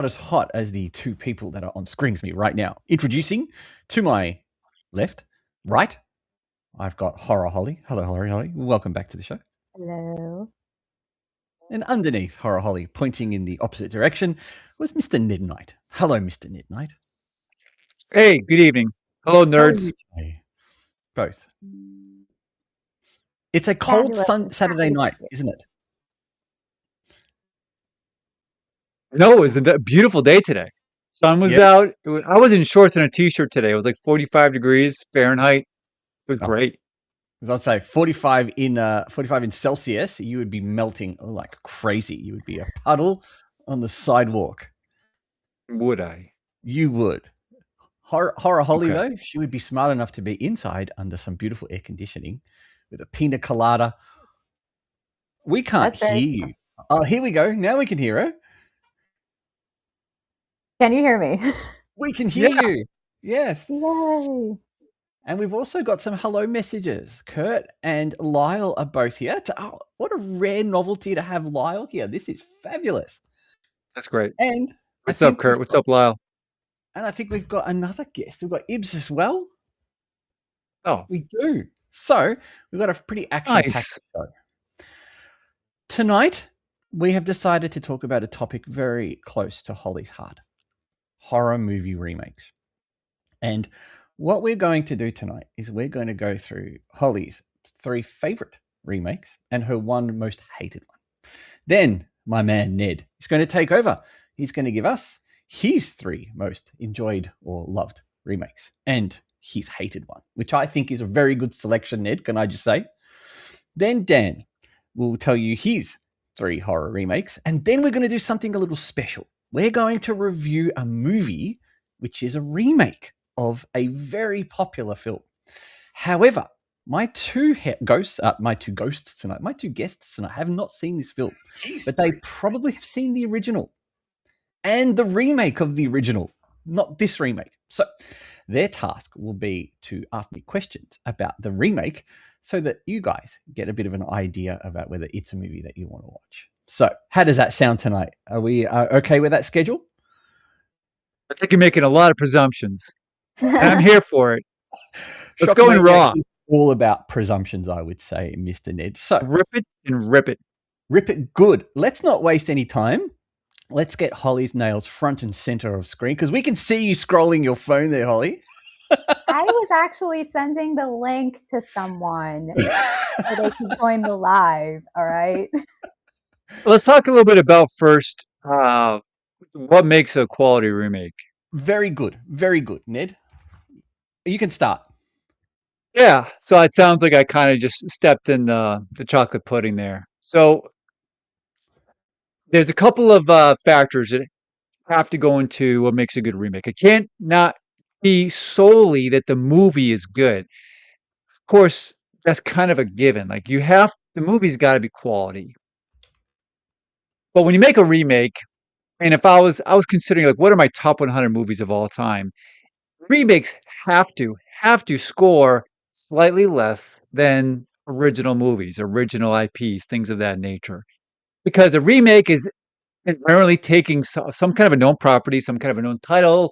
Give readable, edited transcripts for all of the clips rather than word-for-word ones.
not as hot as the two people that are on screen with me right now. Introducing to my left, right, I've got Horror Holly. Hello, Horror Holly. Welcome back to the show. Hello. And underneath Horror Holly, pointing in the opposite direction, was Mr. Midnight. Hello, Mr. Midnight. Hey, good evening. Hello, nerds. Both. It's a cold Saturday night, isn't it? No, it was a beautiful day today. Sun was out. I was in shorts and a t-shirt today. It was like 45 degrees Fahrenheit. It was great. As I'd say, 45 in Celsius, you would be melting like crazy. You would be a puddle on the sidewalk. Would I? You would. Horror Holly, though, she would be smart enough to be inside under some beautiful air conditioning with a pina colada. We can't hear you. Oh, here we go. Now we can hear her. Can you hear me? We can hear you. Yes. Yay. And we've also got some hello messages. Kurt and Lyle are both here. What a rare novelty to have Lyle here. This is fabulous. That's great. And what's up, Kurt? What's up, Lyle? And I think we've got another guest. We've got Ibs as well. Oh, we do. So we've got a pretty action-packed show. Tonight, we have decided to talk about a topic very close to Holly's heart. Horror movie remakes. And what we're going to do tonight is we're going to go through Holly's 3 favorite remakes and her 1 most hated one. Then my man Ned is going to take over. He's going to give us his 3 most enjoyed or loved remakes and his hated one, which I think is a very good selection, Ned, can I just say? Then Dan will tell you his 3 horror remakes, and then we're going to do something a little special. We're going to review a movie which is a remake of a very popular film. However, my two guests tonight have not seen this film, but they probably have seen the original and the remake of the original, not this remake. So their task will be to ask me questions about the remake so that you guys get a bit of an idea about whether it's a movie that you want to watch. So how does that sound tonight? Are we okay with that schedule? I think you're making a lot of presumptions. I'm here for it. Let's go in raw. It's all about presumptions, I would say, Mr. Ned. So rip it and rip it. Rip it good. Let's not waste any time. Let's get Holly's nails front and center of screen because we can see you scrolling your phone there, Holly. I was actually sending the link to someone so they can join the live. All right. Let's talk a little bit about first what makes a quality remake. Very good. Very good, Ned. You can start. Yeah. So it sounds like I kind of just stepped in the chocolate pudding there. So there's a couple of factors that have to go into what makes a good remake. It can't not be solely that the movie is good. Of course, that's kind of a given. Like the movie's got to be quality. But when you make a remake, and if I was considering like what are my top 100 movies of all time, remakes have to score slightly less than original movies, original IPs, things of that nature. Because a remake is inherently taking some kind of a known property, some kind of a known title.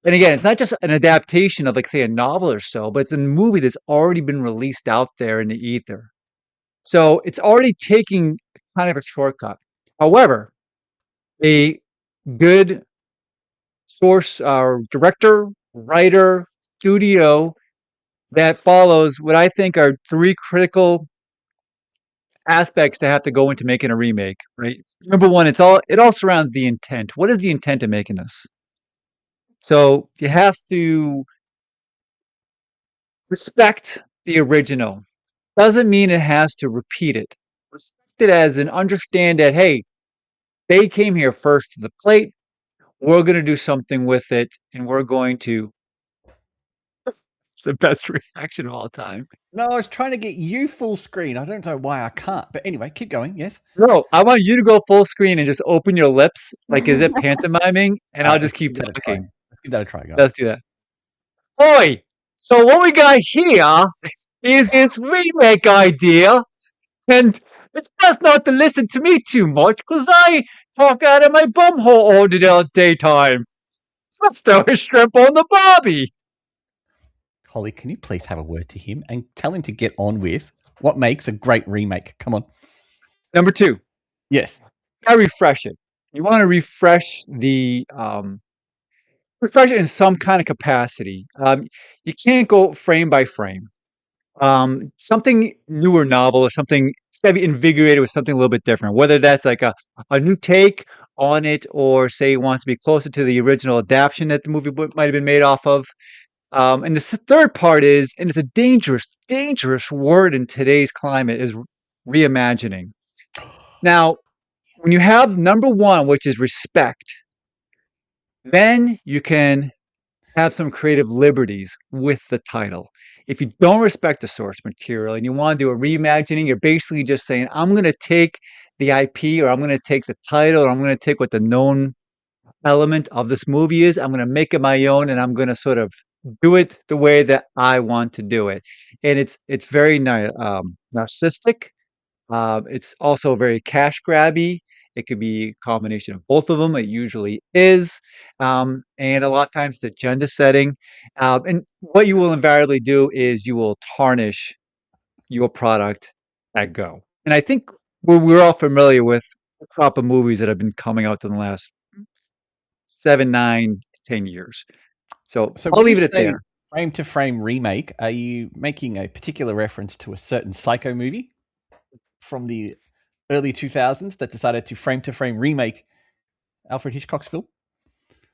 And again, it's not just an adaptation of, like, say, a novel or so, but it's a movie that's already been released out there in the ether. So it's already taking kind of a shortcut. However, a good source or director, writer, studio that follows what I think are 3 critical aspects to have to go into making a remake, right? Number 1, it all surrounds the intent. What is the intent of making this? So it has to respect the original. Doesn't mean it has to repeat it. Respect it as an understand that, hey, they came here first to the plate. We're going to do something with it, and we're going to the best reaction of all time. No, I was trying to get you full screen. I don't know why I can't. But anyway, keep going. Yes. No, I want you to go full screen and just open your lips. Like, is it pantomiming? And I'll just keep talking. Let's give that a try, guys. Let's do that. Oi! So what we got here is this remake idea. And it's best not to listen to me too much because I talk out of my bumhole all the daytime. Let's throw his shrimp on the barbie. Holly, can you please have a word to him and tell him to get on with what makes a great remake? Come on. Number 2, Yes. gotta refresh it. You want to refresh it in some kind of capacity. You can't go frame by frame. Something new or novel or something, it's gotta be invigorated with something a little bit different, whether that's like a new take on it or say it wants to be closer to the original adaptation that the movie might have been made off of. And the third part is, and it's a dangerous, dangerous word in today's climate, is reimagining. Now, when you have number one, which is respect, then you can have some creative liberties with the title. If you don't respect the source material and you want to do a reimagining, you're basically just saying, I'm going to take the IP or I'm going to take the title or I'm going to take what the known element of this movie is. I'm going to make it my own and I'm going to sort of do it the way that I want to do it. And it's very narcissistic. It's also very cash grabby. It could be a combination of both of them. It usually is. And a lot of times it's agenda setting. And what you will invariably do is you will tarnish your product at go. And I think we're all familiar with the crop of movies that have been coming out in the last 7, 9, 10 years. So So I'll when you leave it at say there. frame to frame remake, are you making a particular reference to a certain Psycho movie from the early 2000s that decided to frame remake Alfred Hitchcock's film?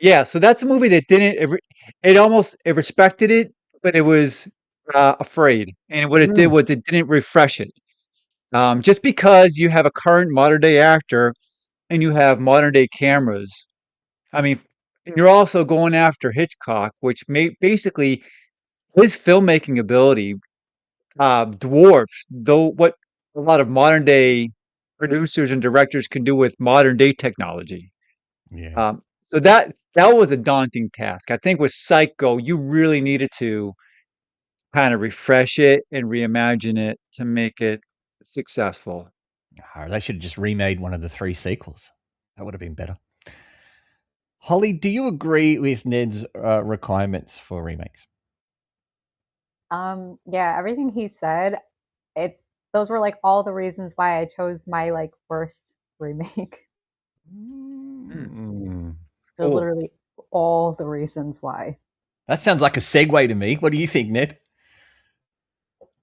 Yeah, so that's a movie that didn't it respected it, but it was afraid. And what it did Mm. was it didn't refresh it. Just because you have a current modern day actor and you have modern day cameras, I mean, and you're also going after Hitchcock, which basically his filmmaking ability dwarfs though what a lot of modern day producers and directors can do with modern day technology. Yeah. So that was a daunting task. I think with Psycho, you really needed to kind of refresh it and reimagine it to make it successful. They should have just remade one of the 3 sequels. That would have been better. Holly, do you agree with Ned's requirements for remakes? Yeah, everything he said, it's those were like all the reasons why I chose my like worst remake. Mm. Those Cool. literally all the reasons why. That sounds like a segue to me. What do you think, Ned?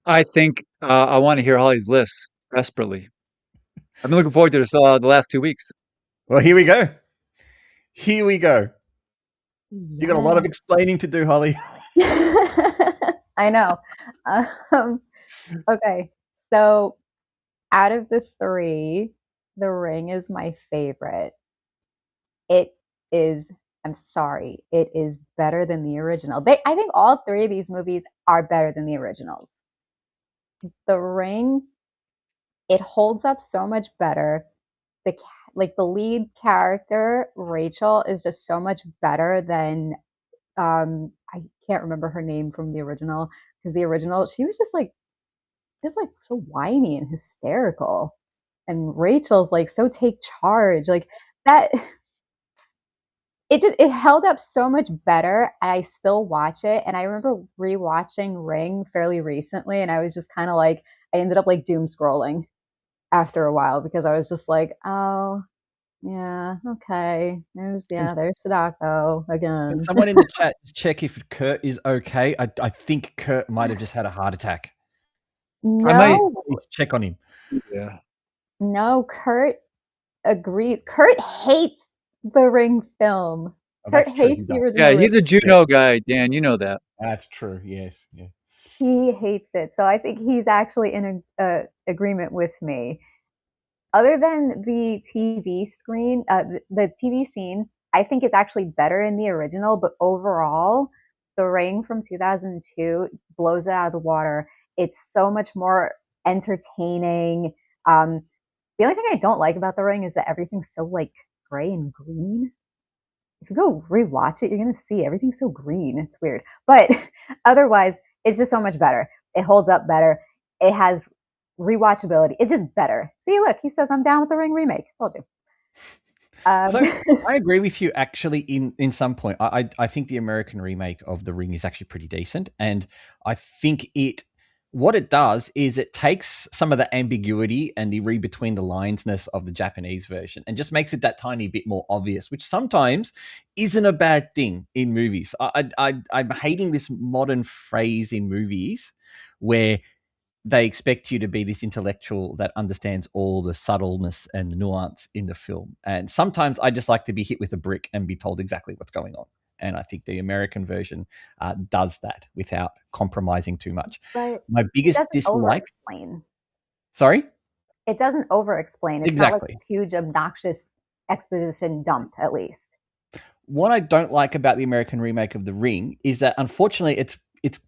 I think I want to hear Holly's list desperately. I've been looking forward to this the last 2 weeks. Well, here we go. Here we go. You got a lot of Yeah. explaining to do, Holly. I know. Okay, so out of the 3, The Ring is my favorite. It is, I'm sorry, it is better than the original. I think all 3 of these movies are better than the originals. The Ring, it holds up so much better. Like the lead character, Rachel, is just so much better than I can't remember her name from the original because the original she was just like so whiny and hysterical. And Rachel's like so take charge. Like that it held up so much better. And I still watch it. And I remember rewatching Ring fairly recently, and I was just kind of like I ended up like doom scrolling after a while because I was just like, oh yeah, okay. Can, There's Sadako can again. someone in the chat check if Kurt is okay? I think Kurt might have just had a heart attack. I might, No, Please check on him. yeah. no, Kurt agrees. Kurt hates the Ring film. Oh, Kurt that's true. hates He the does. Yeah, original Ring. he's a Yeah, Juno guy, Dan. You know that. that's true. Yes. Yeah. He hates it. So I think he's actually in agreement with me. Other than the TV screen, the TV scene, I think it's actually better in the original, but overall, The Ring from 2002 blows it out of the water. It's so much more entertaining. The only thing I don't like about The Ring is that everything's so like gray and green. If you go rewatch it, you're gonna see everything's so green. It's weird, but otherwise, it's just so much better. It holds up better. It has rewatchability. It's just better. See, look, he says I'm down with the Ring remake. Told you. So I agree with you actually in some point. I think the American remake of The Ring is actually pretty decent. And I think what it does is it takes some of the ambiguity and the read between the linesness of the Japanese version and just makes it that tiny bit more obvious, which sometimes isn't a bad thing in movies. I'm hating this modern phrase in movies where they expect you to be this intellectual that understands all the subtleness and the nuance in the film. And sometimes I just like to be hit with a brick and be told exactly what's going on. And I think the American version does that without compromising too much. But My it biggest doesn't dislike. over-explain. Sorry? It doesn't over-explain. It's not like Exactly. a huge, obnoxious exposition dump, at least. What I don't like about the American remake of The Ring is that unfortunately it's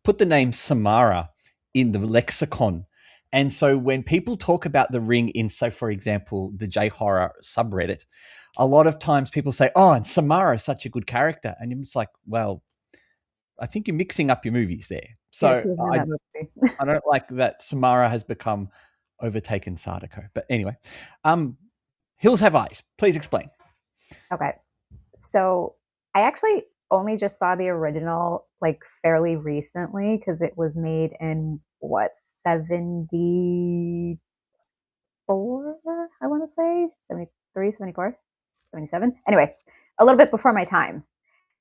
put the name Samara in the lexicon. And so when people talk about The Ring in, so for example, the J horror subreddit, a lot of times people say, "Oh, and Samara is such a good character." And it's like, well, I think you're mixing up your movies there. Yeah, So she was in that movie. I don't like that Samara has become overtaken Sadako. But anyway, Hills Have Eyes. Please explain. Okay. So I actually only just saw the original like fairly recently because it was made in what, 74, I want to say 73, 74, 77. Anyway, a little bit before my time.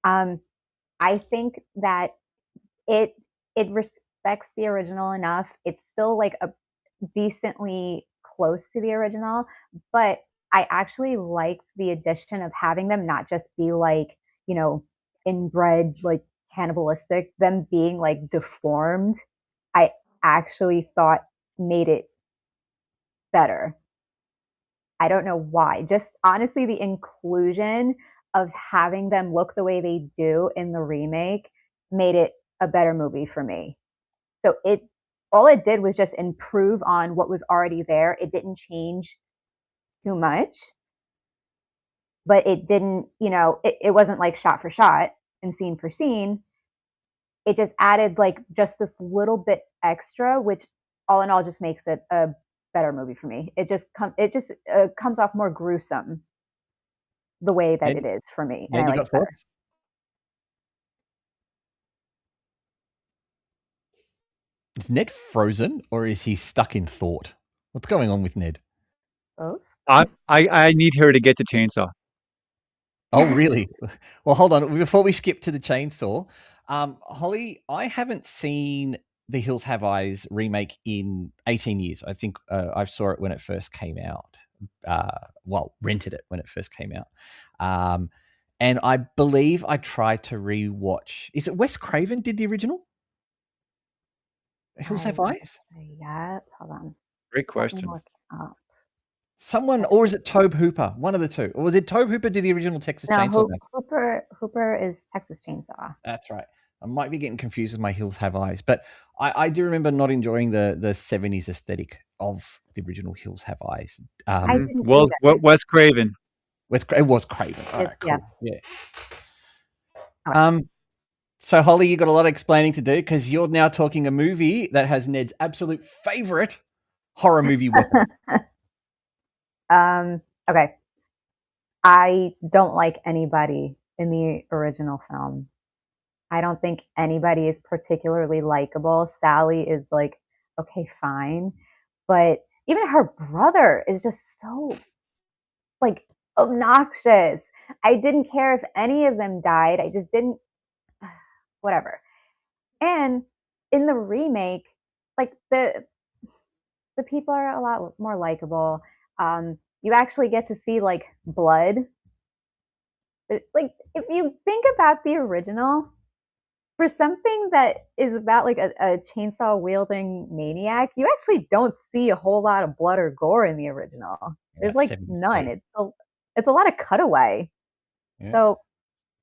Um, I think that it it respects the original enough. It's still like a decently close to the original, but I actually liked the addition of having them not just be like, inbred, like cannibalistic, them being like deformed. I actually thought made it better. I don't know why. Just honestly, the inclusion of having them look the way they do in the remake made it a better movie for me. So it all it did was just improve on what was already there. It didn't change too much, but it didn't, it wasn't like shot for shot and scene for scene. It just added like just this little bit extra, which all in all just makes it a better movie for me. It just comes off more gruesome the way that Ned, it is for me, and Ned, I you like got it better. thoughts? Is Ned frozen or is he stuck in thought? What's going on with Ned? Both. I need her to get the chainsaw. Oh, really? Well, hold on. Before we skip to the chainsaw, Holly, I haven't seen The Hills Have Eyes remake in 18 years. I think I saw it when it first came out. Rented it when it first came out. And I believe I tried to rewatch. Is it Wes Craven did the original? Hills Have Eyes? Yeah, hold on. Great Let me question. look up. Someone, or is it Tobe Hooper? One of the two. Or did Tobe Hooper do the original Texas No, Chainsaw Massacre? Hooper is Texas Chainsaw. That's right. I might be getting confused with my Hills Have Eyes, but I do remember not enjoying the 70s aesthetic of the original Hills Have Eyes. I didn't Well, either. Wes Craven. It was Craven. All right, cool. Yeah. Yeah. So Holly, you got a lot of explaining to do because you're now talking a movie that has Ned's absolute favorite horror movie weapon. Okay. I don't like anybody in the original film. I don't think anybody is particularly likable. Sally is like, okay, fine. But even her brother is just so like obnoxious. I didn't care if any of them died. I just didn't whatever. And in the remake, like the people are a lot more likable. You actually get to see like blood. Like if you think about the original, for something that is about like a chainsaw wielding maniac, you actually don't see a whole lot of blood or gore in the original. There's like none. It's a lot of cutaway. Yeah. So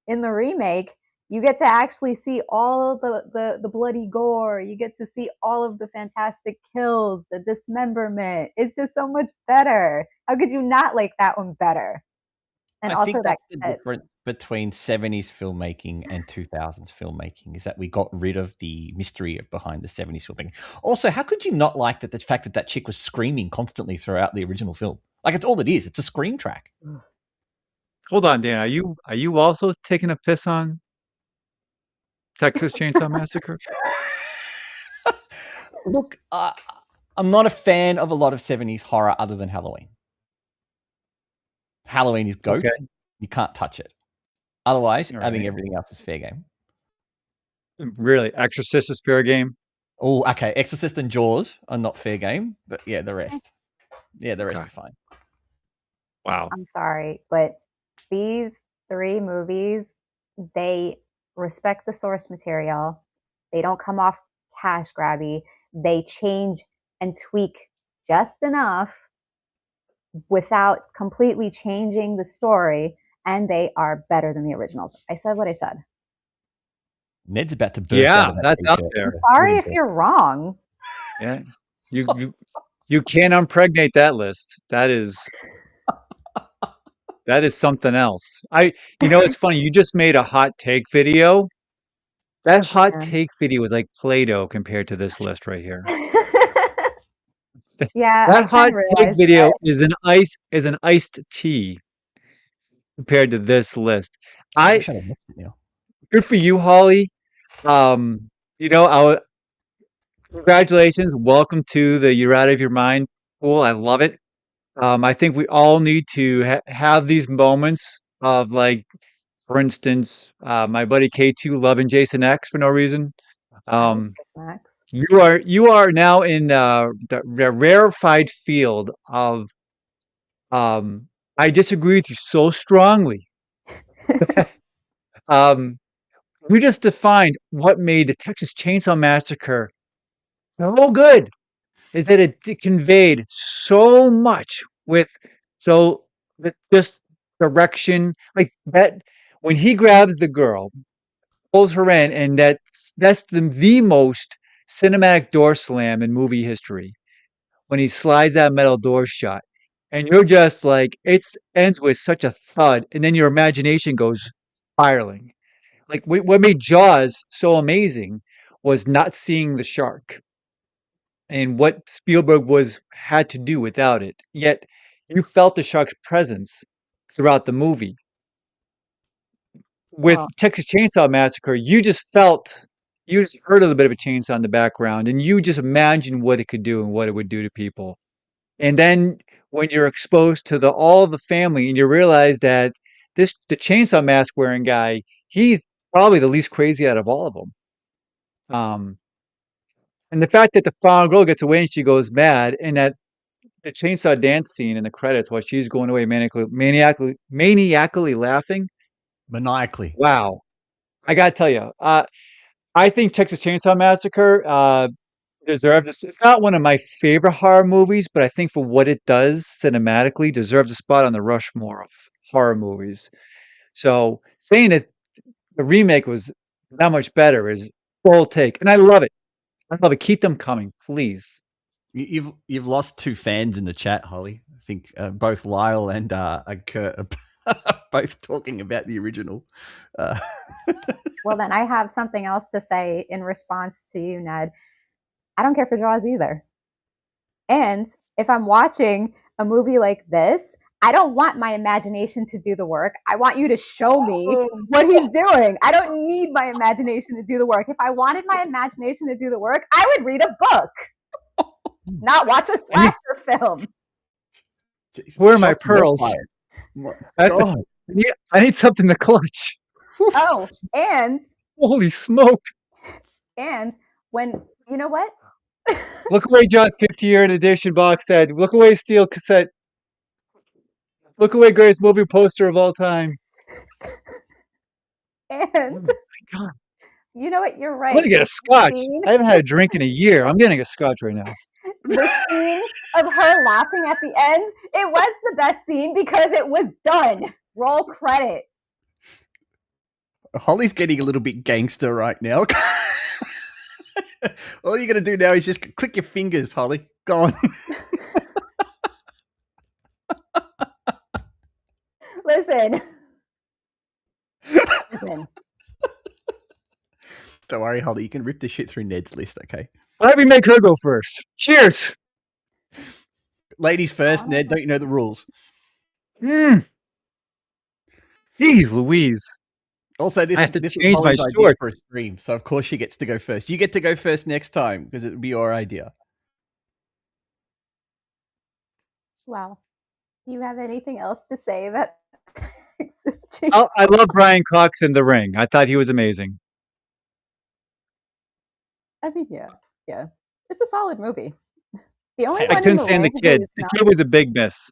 in the remake, you get to actually see all of the bloody gore. You get to see all of the fantastic kills, the dismemberment. It's just so much better. How could you not like that one better? And I also think that's the that difference between 70s filmmaking and 2000s filmmaking is that we got rid of the mystery of behind the 70s filmmaking. Also, how could you not like the fact that that chick was screaming constantly throughout the original film? Like, it's all it is. It's a scream track. Hold on, Dan. Are you also taking a piss on Texas Chainsaw Massacre? Look, I'm not a fan of a lot of 70s horror other than Halloween. Halloween is GOAT. Okay. You can't touch it. Otherwise, All I think right. everything else is fair game. Really, Exorcist is fair game. Oh, okay. Exorcist and Jaws are not fair game, but yeah, the rest. Yeah, the rest Okay. are fine. Wow. I'm sorry, but these 3 movies, they respect the source material. They don't come off cash grabby. They change and tweak just enough without completely changing the story, and they are better than the originals. I said what I said. Ned's about to burst out Yeah, of that that's out t-shirt. there. I'm sorry if you're wrong. Yeah. You can't impregnate that list. That is something else. It's funny, you just made a hot take video. That hot take video is like Play-Doh compared to this list right here. Yeah, I That hot kind of take realized video that. is an iced tea compared to this list. I I wish I'd have looked at it now. Good for you, Holly. I congratulations. Welcome to the You're Out of Your Mind pool. I love it. I think we all need to have these moments of like, for instance, my buddy K2 loving Jason X for no reason. I love Um, snacks. you are now in the rarefied field of um, I disagree with you so strongly. Um, we just defined what made the Texas Chainsaw Massacre so good is that it conveyed so much with just direction like that when he grabs the girl, pulls her in, and that's the most cinematic door slam in movie history when he slides that metal door shut. And you're just like, it ends with such a thud, and then your imagination goes spiraling. Like what made Jaws so amazing was not seeing the shark and what Spielberg was had to do without it. Yet you felt the shark's presence throughout the movie. With Well, Texas Chainsaw Massacre, you just heard a little bit of a chainsaw in the background, and you just imagined what it could do and what it would do to people. And then when you're exposed to all of the family, and you realize that the chainsaw mask wearing guy, he's probably the least crazy out of all of them. Um, and the fact that the final girl gets away and she goes mad, and that the chainsaw dance scene in the credits while she's going away maniacally laughing. Maniacally. Wow. I gotta tell you, I think Texas Chainsaw Massacre deserves this. It's not one of my favorite horror movies, but I think for what it does cinematically deserves a spot on the Rushmore of horror movies. So saying that the remake was that much better is bold take, and I love it. I love it. Keep them coming, please. You've lost 2 fans in the chat, Holly. I think both Lyle and Kurt are both talking about the original. well, then I have something else to say in response to you, Ned. I don't care for Jaws either. And if I'm watching a movie like this, I don't want my imagination to do the work. I want you to show me what he's doing. I don't need my imagination to do the work. If I wanted my imagination to do the work, I would read a book, not watch a slasher film. Where are my pearls? God. I need something to clutch. Oh, and Holy smoke. And when, you know what? Look away, Jaws 50-year edition box set. Look away, steel cassette. Look away, greatest movie poster of all time. And Oh my God. You know what? You're I'm right. gonna get a scotch. I haven't had a drink in a year. I'm getting a scotch right now. The scene of her laughing at the end, it was the best scene because it was done. Roll credits. Holly's getting a little bit gangster right now. All you're going to do now is just click your fingers, Holly. Go on. Listen. Don't worry, Holly. You can rip the shit through Ned's list, okay? Why don't we make her go first? Cheers. Ladies first, Ned. Don't you know the rules? Jeez Louise. Also, I have to this was change my Holly's idea shorts. for a stream, so of course she gets to go first. You get to go first next time because it would be your idea. Wow. Do you have anything else to say about Texas Oh, I Chainsaw? love Brian Cox in The Ring. I thought he was amazing. I mean, yeah. It's a solid movie. The only Hey, I one in couldn't The stand the Ring kid. who's The not. kid was a big miss.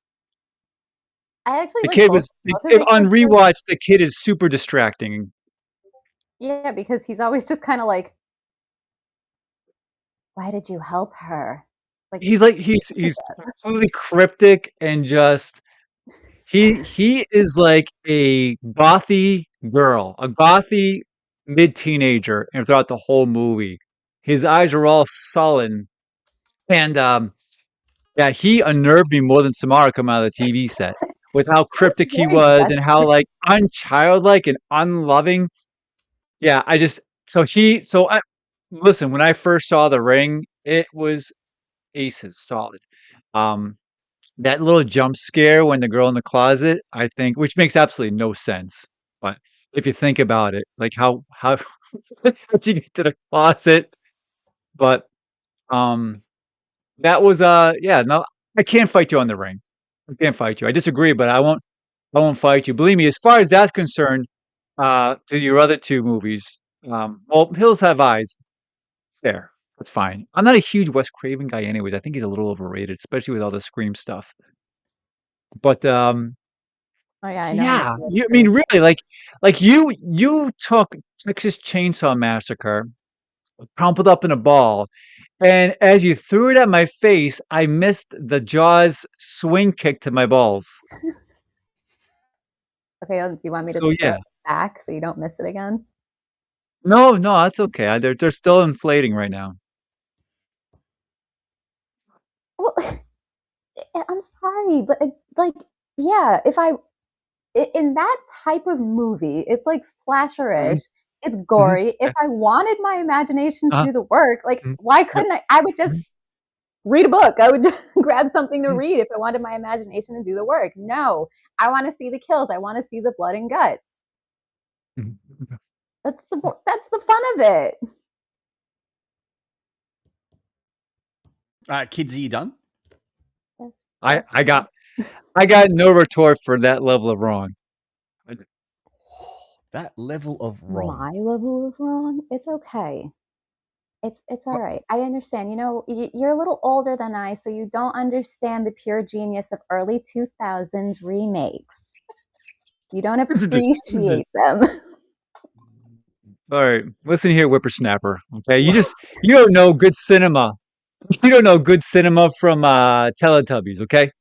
I actually The like kid both was both of the on kids. rewatch. The kid is super distracting. Yeah, because he's always just kind of like, "Why did you help her?" Like, He's like he's completely cryptic and just he is like a gothy girl, a gothy mid-teenager, and throughout the whole movie, his eyes are all sullen, and yeah, he unnerved me more than Samara coming out of the TV set with how that's cryptic he very was and how desperate. like unchildlike and unloving. Yeah, I just so I listen, when I first saw The Ring, it was aces solid. Um, that little jump scare when the girl in the closet, I think, which makes absolutely no sense. But if you think about it, like how how'd you get to the closet? But um that was yeah, no, I can't fight you on The Ring. I can't fight you. I disagree, but I won't fight you. Believe me, as far as that's concerned, to your other two movies, well, Hills Have Eyes, fair. That's fine. I'm not a huge Wes Craven guy anyways. I think he's a little overrated, especially with all the Scream stuff. But Oh yeah, I know how much yeah, you like you I mean Scream. really like you took Texas Chainsaw Massacre, crumpled up in a ball, and as you threw it at my face, I missed the Jaws swing kick to my balls. Okay, do you want me to So throw yeah. it back so you don't miss it again? No, no, that's okay. They're still inflating right now. Well, I'm sorry, but like, yeah, if I in that type of movie, it's like Mhm, slasherish. It's mhm, gory. If yeah, I wanted my imagination to uh-huh, do the work, like, mhm, why yep, couldn't I? I would just mhm, read a book. I would grab something to mhm, read if I wanted my imagination to do the work. No, I want to see the kills. I want to see the blood and guts. mhm, mhm. That's the fun of it. All right, kids, are you done? Yes, I yes. I got I got no retort for that level of wrong. I That level of wrong. My level of wrong. It's okay. It's all What? right. I understand. You know, you're a little older than I, so you don't understand the pure genius of early 2000s remakes. You don't appreciate them. All right, listen here, whippersnapper. Okay, you don't know good cinema. You don't know good cinema from Teletubbies. Okay,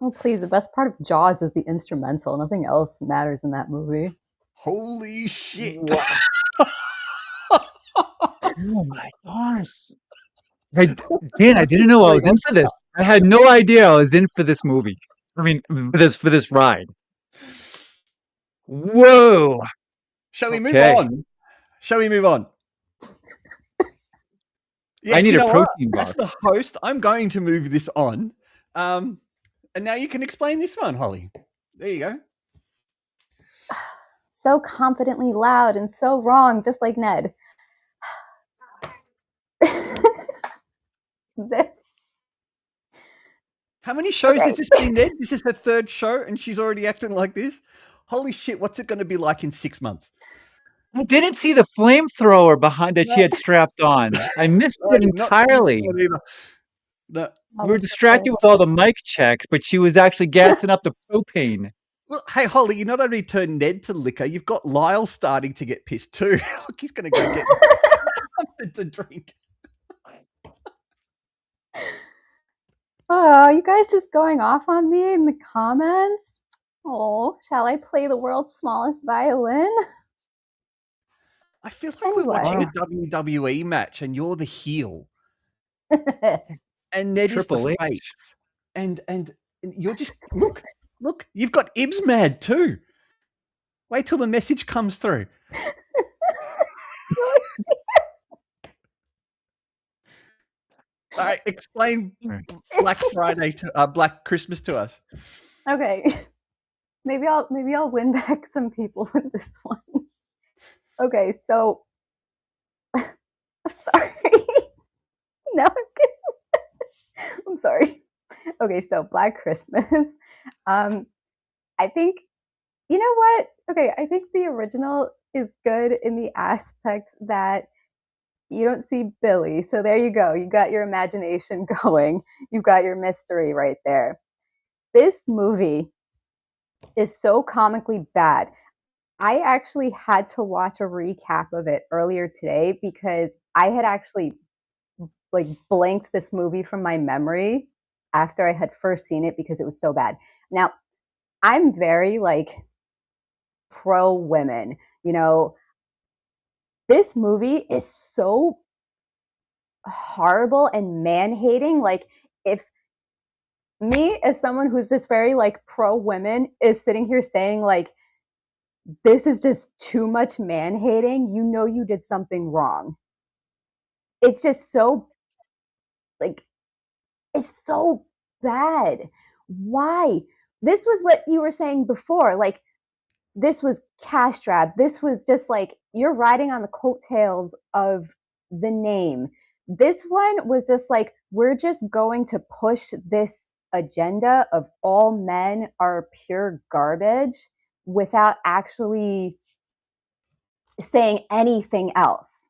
Oh, please. The best part of Jaws is the instrumental. Nothing else matters in that movie. Holy shit. Wow. oh my gosh. Dan, I didn't know I Sorry, was in don't for this. I had no idea I was in for this movie. I mean, for this ride. Whoa. Shall we move Okay. on? Shall we move on? I Yes, need you a know what? protein As bar. the host, I'm going to move this on. And now you can explain this one, Holly. There you go. so confidently loud and so wrong, just like Ned. How many shows has Okay. this been, Ned? This is her third show and she's already acting like this? Holy shit, what's it going to be like in 6 months? I didn't see the flamethrower behind that she No, had strapped on. I missed I it did not see this entirely. one either. No. We Oh, were it's just distracted so with all the mic checks, but she was actually gassing up the propane. Well, hey, Holly, you not only turned Ned to liquor, you've got Lyle starting to get pissed too. Look, he's going to go get something to drink. Oh, you guys just going off on me in the comments? Oh, shall I play the world's smallest violin? I feel like we're watching a Anyway. WWE match and you're the heel Oh, and Ned is the Triple H. face. And you're just look, you've got Ibs mad too. Wait till the message comes through. All right, explain Black Friday to Black Christmas to us. okay. maybe I'll win back some people with this one. Okay, so I'm sorry. No, I'm sorry. Okay, so Black Christmas. I think you know what? Okay, I think the original is good in the aspect that you don't see Billy. So there you go. You got your imagination going. You've got your mystery right there. This movie is so comically bad. I actually had to watch a recap of it earlier today because I had actually like blanked this movie from my memory after I had first seen it because it was so bad. Now, I'm very like pro women. You know, this movie is so horrible and man hating. Like, if me, as someone who's just very like pro women, is sitting here saying, like, this is just too much man hating, you know, you did something wrong. It's just so, like, it's so bad. Why? This was what you were saying before. Like, this was cash grab. This was just like you're riding on the coattails of the name. This one was just like, we're just going to push this agenda of all men are pure garbage without actually saying anything else.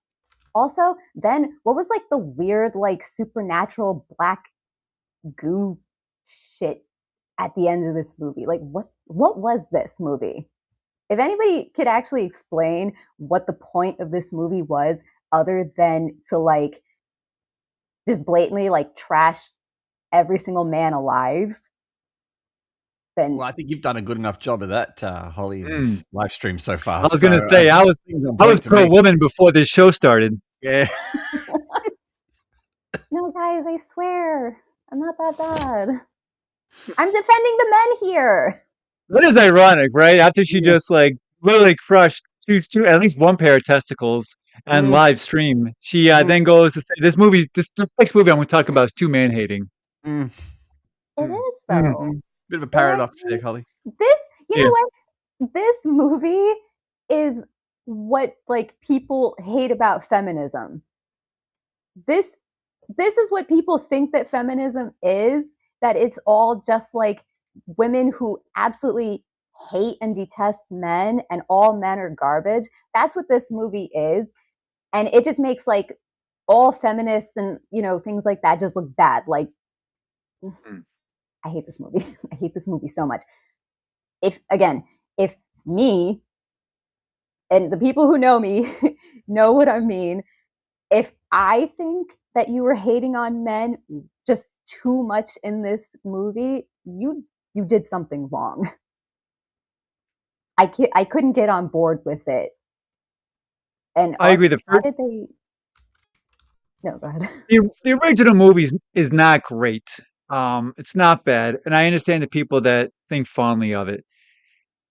Also, then what was like the weird, like supernatural black goo shit at the end of this movie? Like, what was this movie? If anybody could actually explain what the point of this movie was other than to like just blatantly like trash every single man alive, then Well, I think you've done a good enough job of that, Holly, in this live stream so far. I was gonna say I was to pro me. woman before this show started. Yeah. no, guys, I swear I'm not that bad. I'm defending the men here. That is ironic, right? After she Yeah. just like literally crushed two at least one pair of testicles and Mm, live stream, she mm, then goes to say this next movie I'm going to talk about is too man hating. mm, It mm, is though. Bit of a It paradox actually, there, Holly. this, you Yeah, know what? This movie is what like people hate about feminism. This this is what people think that feminism is, that it's all just like women who absolutely hate and detest men and all men are garbage. That's what this movie is, and it just makes like all feminists and you know things like that just look bad. Like, mm. I hate this movie. I hate this movie so much. If again, if me and the people who know me know what I mean, if I think that you were hating on men just too much in this movie, you did something wrong. I couldn't get on board with it. And I also, agree. The why first did they? No, go ahead. the original movie is not great. It's not bad, and I understand the people that think fondly of it.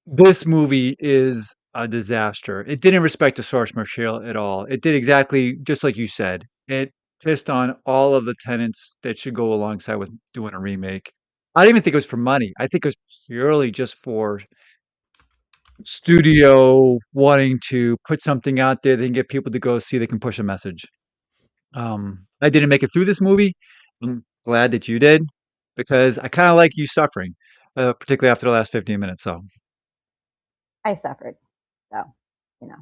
This movie is a disaster. It didn't respect the source material at all. It did exactly just like you said. It pissed on all of the tenets that should go alongside with doing a remake. I don't even think it was for money. I think it was purely just for studio wanting to put something out there they can get people to go see, they can push a message. I didn't make it through this movie. I'm glad that you did because I kind of like you suffering, particularly after the last 15 minutes. So I suffered, so you know,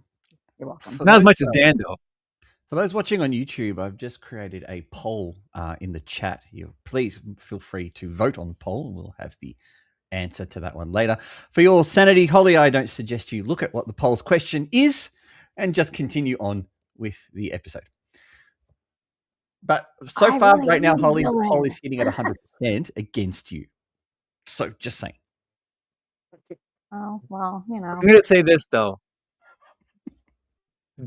you're welcome. For not as those much as Dan though. for those watching on YouTube, I've just created a poll in the chat. You please feel free to vote on the poll, and we'll have the answer to that one later. For your sanity, Holly, I don't suggest you look at what the poll's question is, and just continue on with the episode. But so I far, really right now, am a Holly, the poll villain. is hitting at 100% against you. So just saying. Oh well, you know. I'm gonna say this though.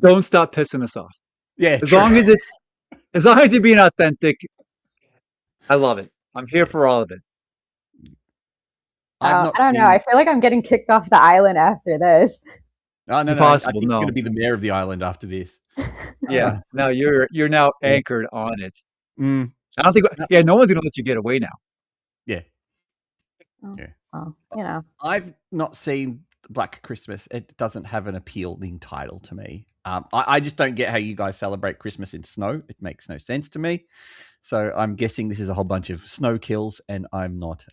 Don't stop pissing us off. Yeah, As true. long as it's as long as you're being authentic, I love it. I'm here for all of it. I've not I don't know. seen. I feel like I'm getting kicked off the island after this. Oh no, I Impossible, think you're going to no. be the mayor of the island after this. Yeah. No, you're now Yeah. anchored on it. Mm, I don't think no, yeah, no one's gonna let you get away now. yeah. Oh. Yeah. Well, you know. I've not seen Black Christmas. It doesn't have an appealing title to me. I just don't get how you guys celebrate Christmas in snow. It makes no sense to me. So I'm guessing this is a whole bunch of snow kills, and I'm not.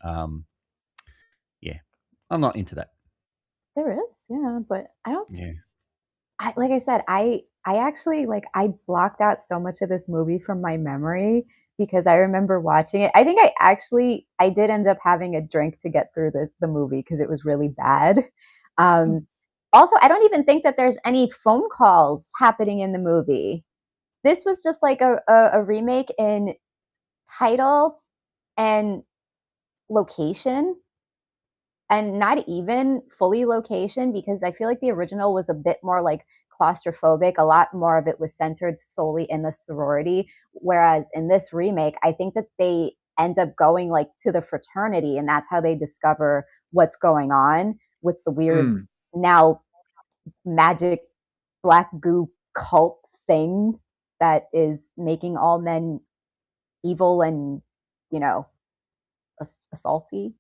Yeah, I'm not into that. There is, yeah, but I don't. Yeah. Like I said, I actually like I blocked out so much of this movie from my memory because I remember watching it. I think I did end up having a drink to get through the movie because it was really bad. Um, Also, I don't even think that there's any phone calls happening in the movie. This was just like a remake in title and location, and not even fully location, because I feel like the original was a bit more like claustrophobic. A lot more of it was centered solely in the sorority, whereas in this remake, I think that they end up going like to the fraternity, and that's how they discover what's going on with the weird Mm, now magic black goo cult thing that is making all men evil and, you know, assaulty.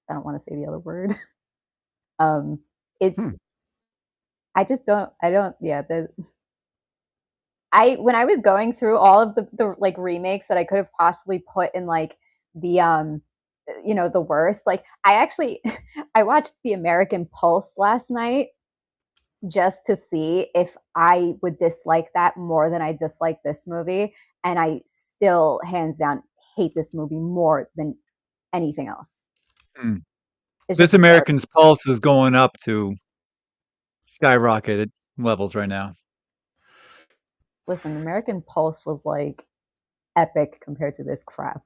I don't want to say the other word. Um, it's Hmm. I just don't I don't yeah the I when I was going through all of the like remakes that I could have possibly put in like the the worst, like I actually I watched the American Pulse last night just to see if I would dislike that more than I dislike this movie, and I still hands down hate this movie more than anything else. mm. It's This just terrible. American's Pulse is going up to skyrocketed levels right now. Listen, American Pulse was like epic compared to this crap.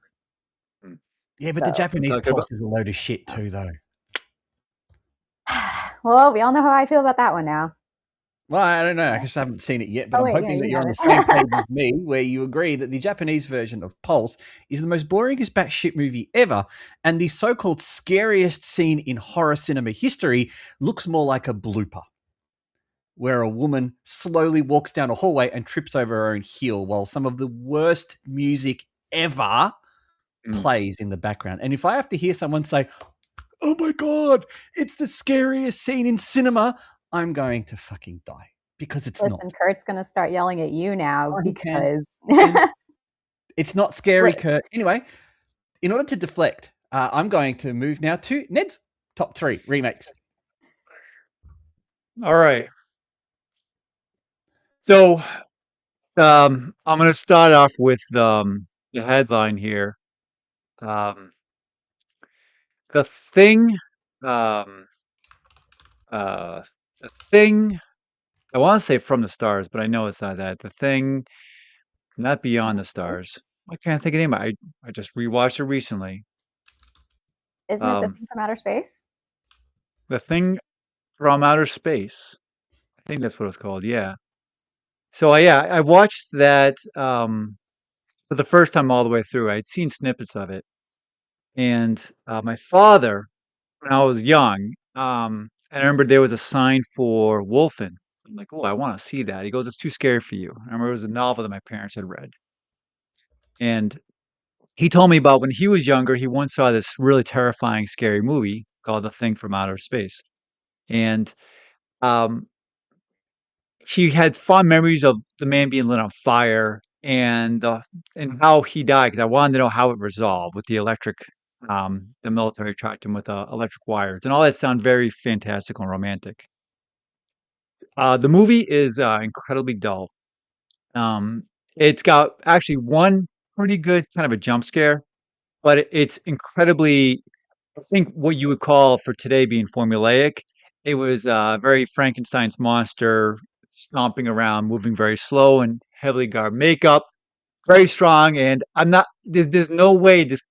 Mm. Yeah, but the So, Japanese Talk about pulse is a load of shit oh. too, though. Well, we all know how I feel about that one now. Well, I don't know. I Yeah. just haven't seen it yet, but Oh I'm wait, yeah, hoping that you you're have on the same page it. with me, where you agree that the Japanese version of Pulse is the most boringest batshit movie ever, and the so-called scariest scene in horror cinema history looks more like a blooper, where a woman slowly walks down a hallway and trips over her own heel while some of the worst music ever mm. plays in the background. And if I have to hear someone say, "Oh my god, it's the scariest scene in cinema," I'm going to fucking die because it's Listen, not. Kurt's gonna start yelling at you now Oh, he can. because He can. It's not scary, Li- Kurt. Anyway, in order to deflect, I'm going to move now to Ned's top three remakes. All right. So I'm going to start off with the headline here. Um, the thing, um, uh, the thing. I want to say from the stars, but I know it's not that. The thing, not beyond the stars. I can't think of the name. I just rewatched it recently. Isn't it the Um, thing from outer space? the thing from outer space. I think that's what it's called. Yeah. So yeah, I watched that for the first time all the way through. I'd seen snippets of it, and my father, when I was young, and I remember there was a sign for Wolfen. I'm like, oh, I want to see that. He goes, it's too scary for you. I remember it was a novel that my parents had read, and he told me about when he was younger. He once saw this really terrifying, scary movie called The Thing from Outer Space, and um, he had fond memories of the man being lit on fire and how he died, because I wanted to know how it resolved with the electric, the military tracked him with, electric wires, and all that sound very fantastical and romantic. The movie is, incredibly dull. Um, it's got actually one pretty good kind of a jump scare, but it's incredibly, I think what you would call for today being formulaic. It was very Frankenstein's monster stomping around, moving very slow and heavily garbed makeup, very strong. And I'm not, there's no way, there's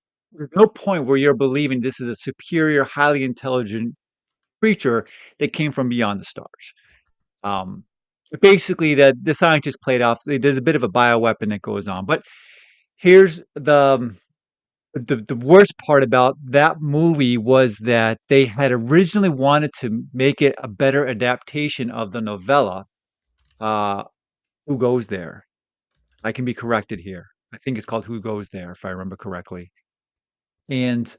no point where you're believing this is a superior, highly intelligent creature that came from beyond the stars. Um, Basically, the scientists played off, there's a bit of a bioweapon that goes on. But here's the worst part about that movie was that they had originally wanted to make it a better adaptation of the novella, uh, Who Goes There? I can be corrected here. I think it's called Who Goes There, if I remember correctly. And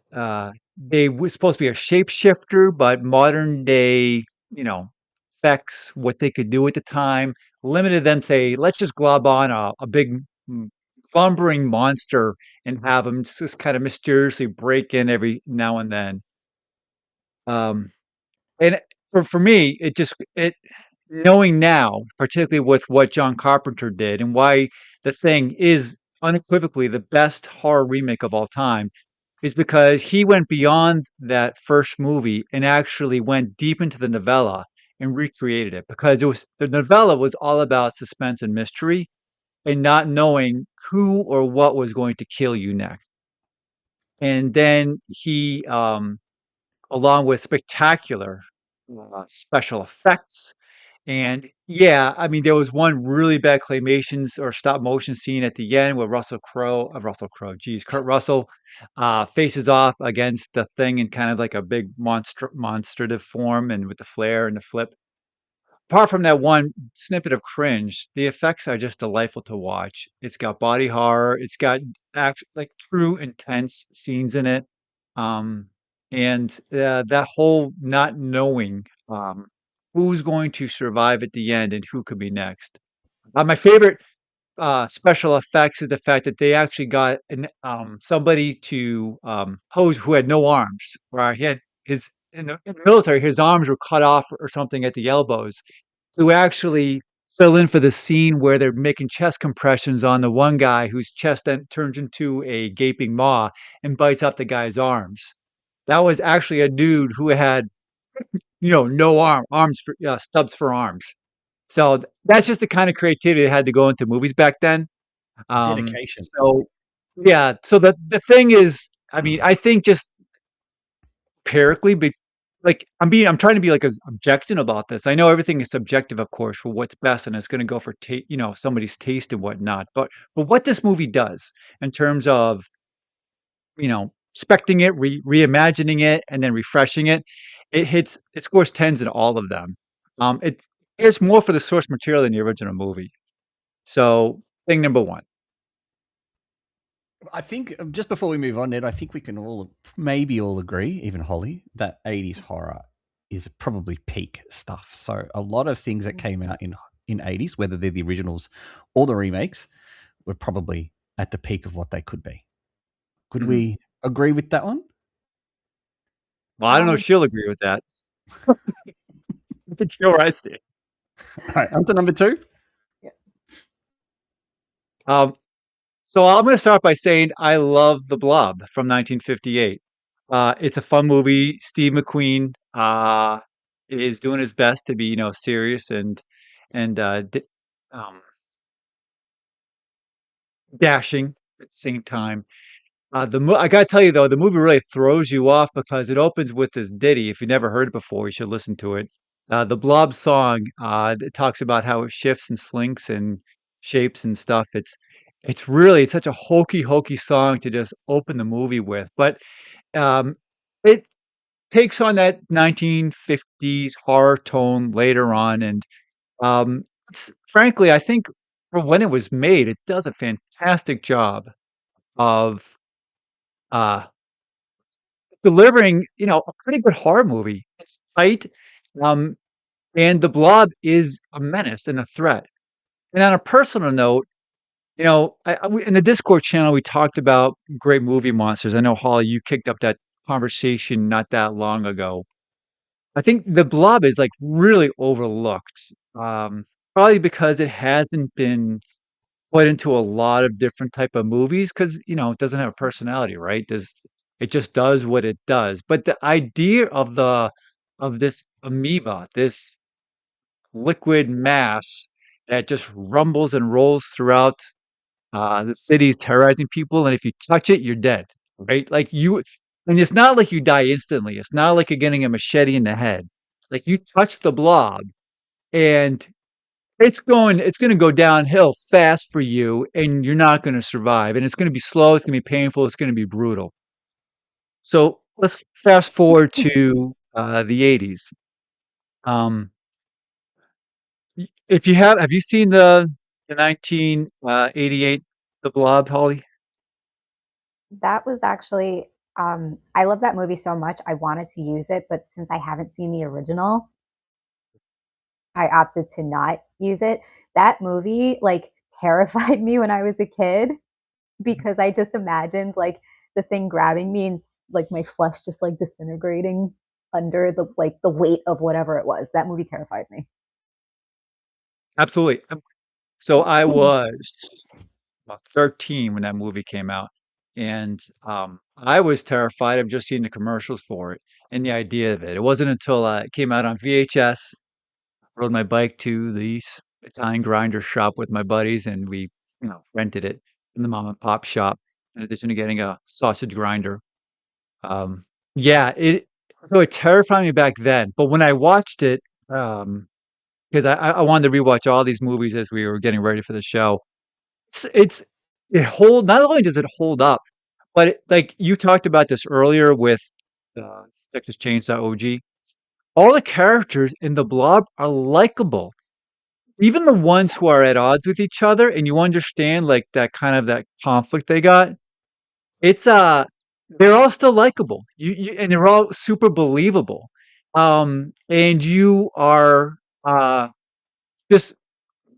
they were supposed to be a shapeshifter, but modern day, you know, effects, what they could do at the time, limited them to say, let's just glob on a big lumbering monster and have them just kind of mysteriously break in every now and then. Um, and for me, it knowing now, particularly with what John Carpenter did and why The Thing is unequivocally the best horror remake of all time, is because he went beyond that first movie and actually went deep into the novella and recreated it, because the novella was all about suspense and mystery and not knowing who or what was going to kill you next. And then he, along with spectacular special effects, and yeah, I mean, there was one really bad claymations or stop motion scene at the end where Russell Crowe, geez, Kurt Russell, faces off against the Thing in kind of like a big monstrative form and with the flare and the flip. Apart from that one snippet of cringe, the effects are just delightful to watch. It's got body horror, it's got like true intense scenes in it. Um, and that whole not knowing who's going to survive at the end and who could be next. My favorite special effects is the fact that they actually got somebody to pose who had no arms, where he had his in the military, his arms were cut off or something at the elbows, to actually fill in for the scene where they're making chest compressions on the one guy whose chest then turns into a gaping maw and bites off the guy's arms. That was actually a dude who had, no arms for stubs for arms. So that's just the kind of creativity that had to go into movies back then. Dedication. So yeah, so the thing is, I mean, I think just empirically, but like I'm trying to be like as objective about this. I know everything is subjective, of course, for what's best, and it's going to go for somebody's taste and whatnot. But what this movie does in terms of expecting it, reimagining it, and then refreshing it, it scores tens in all of them. It cares more for the source material than the original movie. So thing number one. I think just before we move on, Ned, I think we can maybe all agree, even Holly, that 80s horror is probably peak stuff. So a lot of things that came out in 80s, whether they're the originals or the remakes, were probably at the peak of what they could be. Could we agree with that one? Well, I don't know if she'll agree with that. But you know where I stand. All right, on to number two. So I'm going to start by saying I love The Blob from 1958. It's a fun movie. Steve McQueen is doing his best to be, serious and um, dashing at the same time. I gotta tell you though, the movie really throws you off because it opens with this ditty. If you never heard it before, you should listen to it. The Blob song, it talks about how it shifts and slinks and shapes and stuff. It's such a hokey song to just open the movie with. But um, it takes on that 1950s horror tone later on, and frankly, I think for when it was made, it does a fantastic job of uh delivering, a pretty good horror movie. It's tight, um, and the Blob is a menace and a threat. And on a personal note, in the Discord channel, we talked about great movie monsters. I know, Holly, you kicked up that conversation not that long ago. I think the Blob is like really overlooked, probably because it hasn't been put into a lot of different type of movies because it doesn't have a personality, right? It just does what it does. But the idea of this amoeba, this liquid mass that just rumbles and rolls throughout the cities, terrorizing people, and if you touch it, you're dead, right? And it's not like you die instantly. It's not like you're getting a machete in the head. Like you touch the Blob, and it's gonna go downhill fast for you, and you're not gonna survive, and it's gonna be slow, it's gonna be painful, it's gonna be brutal. So, let's fast forward to, the '80s. Um, if have you seen the 1988 The Blob, Holly? That was actually I love that movie so much. I wanted to use it, but since I haven't seen the original, I opted to not use it. That movie like terrified me when I was a kid because I just imagined like the thing grabbing me and like my flesh just like disintegrating under the like the weight of whatever it was. That movie terrified me. Absolutely. So I was about 13 when that movie came out, and I was terrified of just seeing the commercials for it and the idea of it. It wasn't until it came out on VHS, rode my bike to the Italian grinder shop with my buddies, and we, rented it in the mom and pop shop. In addition to getting a sausage grinder, um, yeah, it terrified me back then. But when I watched it, um, because I wanted to rewatch all these movies as we were getting ready for the show. It's it hold not only does it hold up, but like you talked about this earlier with uh, Texas Chainsaw OG. All the characters in the Blob are likable. Even the ones who are at odds with each other, and you understand like that kind of that conflict they got. It's they're all still likable. And they're all super believable. And you are just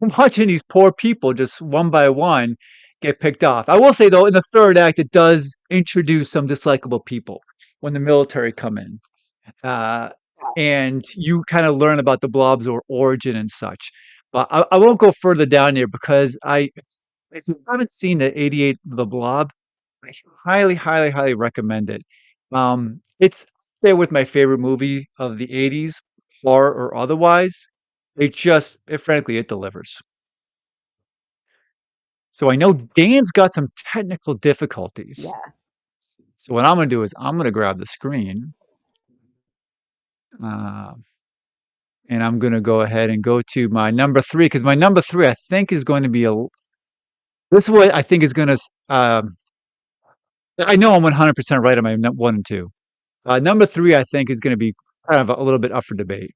watching these poor people just one by one get picked off. I will say though, in the third act, it does introduce some dislikable people when the military come in, uh, and you kind of learn about the Blob's origin and such. But I won't go further down here because if you haven't seen the '88 The Blob, I highly, highly, highly recommend it. It's there with my favorite movie of the '80s, horror or otherwise. Frankly, it delivers. So I know Dan's got some technical difficulties. Yeah. So what I'm gonna do is I'm gonna grab the screen, uh, and I'm gonna go ahead and go to my number 3 because my number 3 I think is going to be a. This is what I think is gonna. I know I'm 100% right on my 1 and 2. Number 3 I think is gonna be kind of a little bit up for debate,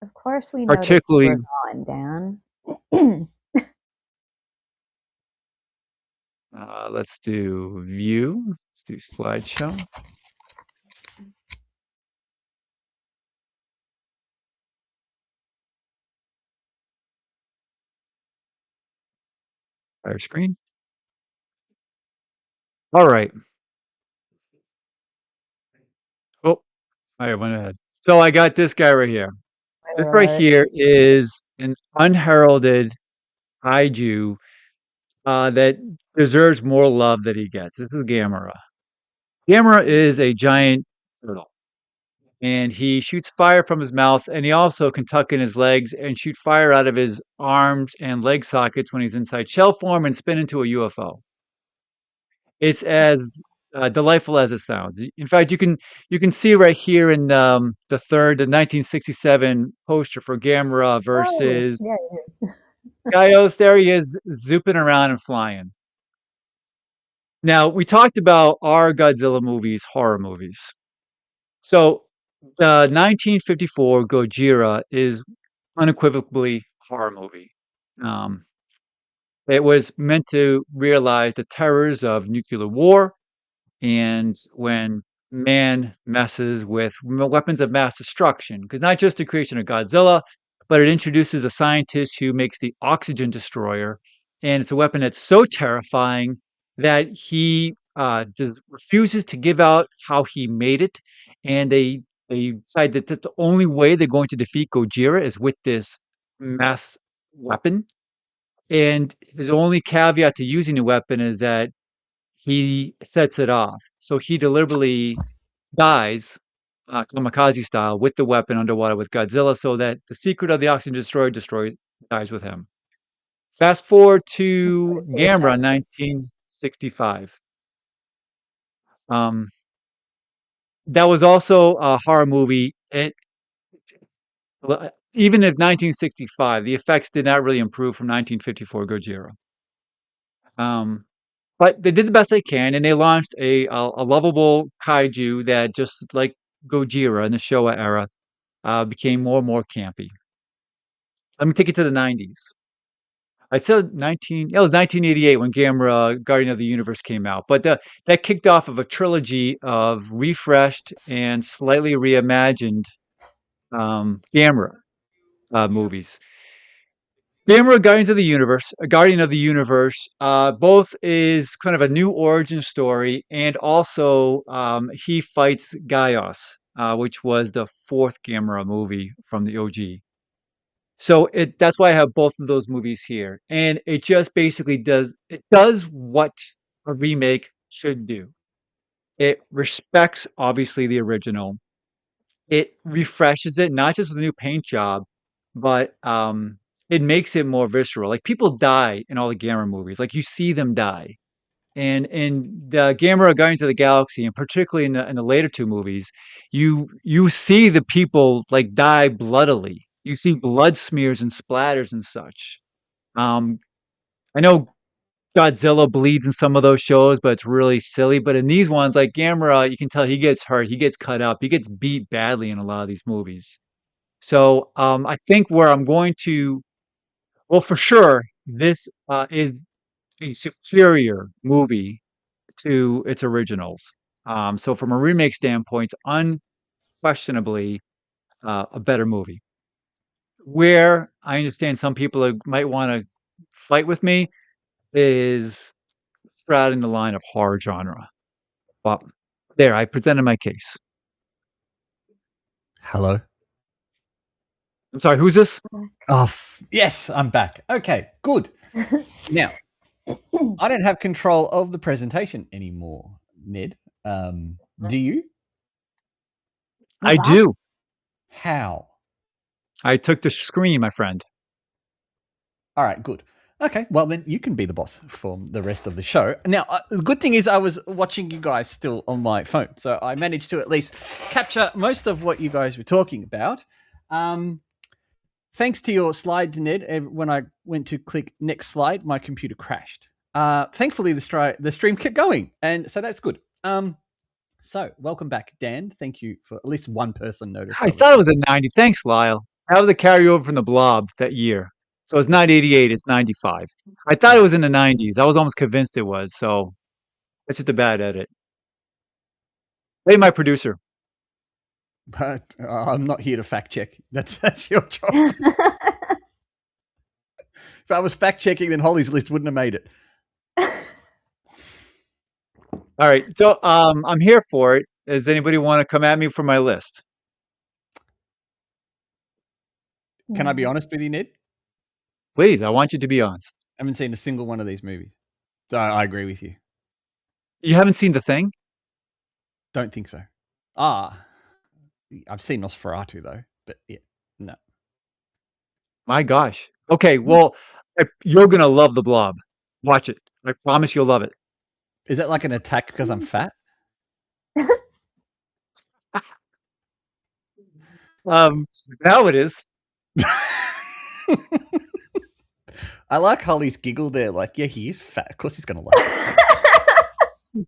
Of course we noticed you particularly. were gone, Dan. Let's do view. Let's do slideshow. Fire screen. All right. Oh, I went ahead. So I got this guy right here. This Spoiler right alert. here is an unheralded kaiju that deserves more love that he gets. This is Gamera. Gamera is a giant turtle, and he shoots fire from his mouth, and he also can tuck in his legs and shoot fire out of his arms and leg sockets when he's inside shell form and spin into a UFO. It's as delightful as it sounds. In fact, you can see right here in the 1967 poster for Gamera Oh, versus yeah, Gaios. There he is, zooping around and flying. Now we talked about our Godzilla movies, horror movies. So the 1954 Gojira is unequivocally a horror movie. Um, it was meant to realize the terrors of nuclear war and when man messes with weapons of mass destruction, because not just the creation of Godzilla, but it introduces a scientist who makes the oxygen destroyer, and it's a weapon that's so terrifying that he refuses to give out how he made it, and they decide that the only way they're going to defeat Gojira is with this mass weapon. And his only caveat to using the weapon is that he sets it off. So he deliberately dies, kamikaze style, with the weapon underwater with Godzilla, so that the secret of the oxygen destroy dies with him. Fast forward to yeah. Gamera, 1965. Um, that was also a horror movie. Even in 1965, the effects did not really improve from 1954 Gojira. Um, But they did the best they can, and they launched a lovable kaiju that, just like Gojira in the Showa era, became more and more campy. Let me take you to the '90s. I said 19. It was 1988 when Gamera Guardian of the Universe came out, but that kicked off of a trilogy of refreshed and slightly reimagined Gamera movies. Gamera Guardian of the Universe, both is kind of a new origin story, and also he fights Gaios, which was the fourth Gamera movie from the OG. So that's why I have both of those movies here. And it just basically does what a remake should do. It respects obviously the original. It refreshes it, not just with a new paint job, but it makes it more visceral. Like people die in all the Gamera movies. Like you see them die. And in the Gamera Guardians of the Galaxy, and particularly in the later two movies, you see the people like die bloodily. You see blood smears and splatters and such. Um, I know Godzilla bleeds in some of those shows, but it's really silly. But in these ones, like Gamera, you can tell he gets hurt, he gets cut up, he gets beat badly in a lot of these movies. So I think where I'm going to, well, for sure, this is a superior movie to its originals. So from a remake standpoint, unquestionably a better movie. Where I understand some people might want to fight with me is in the line of horror genre. But there, I presented my case. Hello. I'm sorry, who's this? Oh, yes, I'm back. Okay, good. Now, I don't have control of the presentation anymore, Ned. Do you? I do. How? I took the screen, my friend. All right, good. Okay, well then you can be the boss for the rest of the show. Now, the good thing is I was watching you guys still on my phone, so I managed to at least capture most of what you guys were talking about. Thanks to your slides, Ned, when I went to click next slide, my computer crashed. Thankfully, the stream kept going, and so that's good. So welcome back, Dan. Thank you for at least one person noticed. I thought it was a 90. Thanks, Lyle. That was a carryover from the Blob that year. So it's not 88, it's 95. I thought it was in the 90s. I was almost convinced it was. So it's just a bad edit. Hey, my producer. But I'm not here to fact check. That's your job. If I was fact checking, then Holly's list wouldn't have made it. All right. So I'm here for it. Does anybody want to come at me for my list? Can I be honest with you, Ned? Please, I want you to be honest. I haven't seen a single one of these movies. So I agree with you. You haven't seen The Thing? Don't think so. I've seen Nosferatu though, but yeah, no. My gosh. Okay, well, you're going to love The Blob. Watch it. I promise you'll love it. Is that like an attack because I'm fat? Now it is. I like Holly's giggle there. Like, yeah, he is fat. Of course he's going to like it.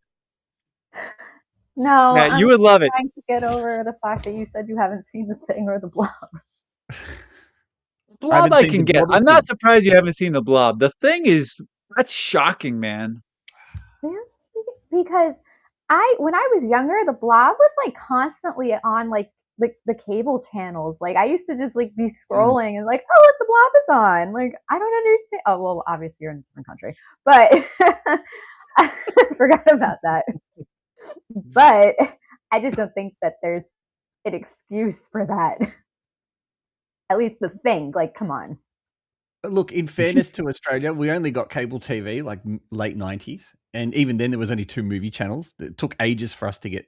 No, yeah, you would love it. Trying to get over the fact that you said you haven't seen The Thing or The Blob. Blob I can get. I'm not surprised you haven't seen The Blob. The Thing that's shocking, man. Because when I was younger, The Blob was like constantly on like the cable channels. Like I used to just like be scrolling and like, oh look, The Blob is on. Like I don't understand. Oh well, obviously you're in a different country, but I forgot about that. But I just don't think that there's an excuse for that. At least The Thing, like, come on. Look, in fairness to Australia, we only got cable TV like late 90s. And even then, there was only 2 movie channels. It took ages for us to get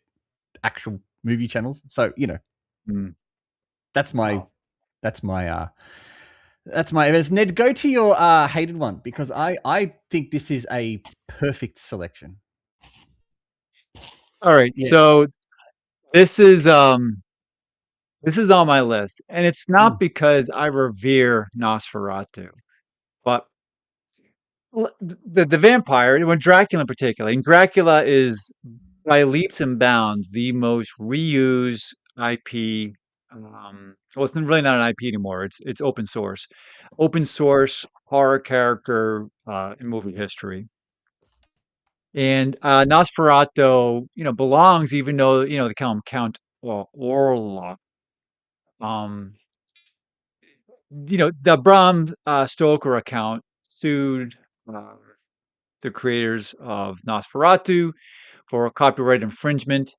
actual movie channels. So, that's my evidence. Ned, go to your hated one, because I think this is a perfect selection. All right. Yeah. So this is on my list, and it's not because I revere Nosferatu, but the vampire, when Dracula in particular, and Dracula is by leaps and bounds the most reused IP. Well, it's really not an IP anymore. It's open source horror character in movie history. And Nosferatu, belongs, even though they call him Count Orlok. Um, the Bram Stoker account sued uh, the creators of Nosferatu for copyright infringement,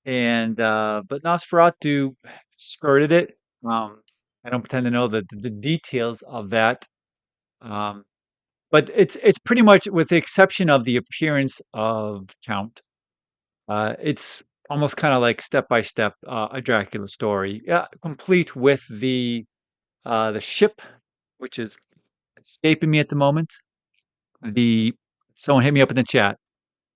and but Nosferatu skirted it. Um, I don't pretend to know the details of that, um, but it's pretty much, with the exception of the appearance of Count. It's almost kind of like step by step a Dracula story, yeah, complete with the ship, which is escaping me at the moment. The Someone hit me up in the chat.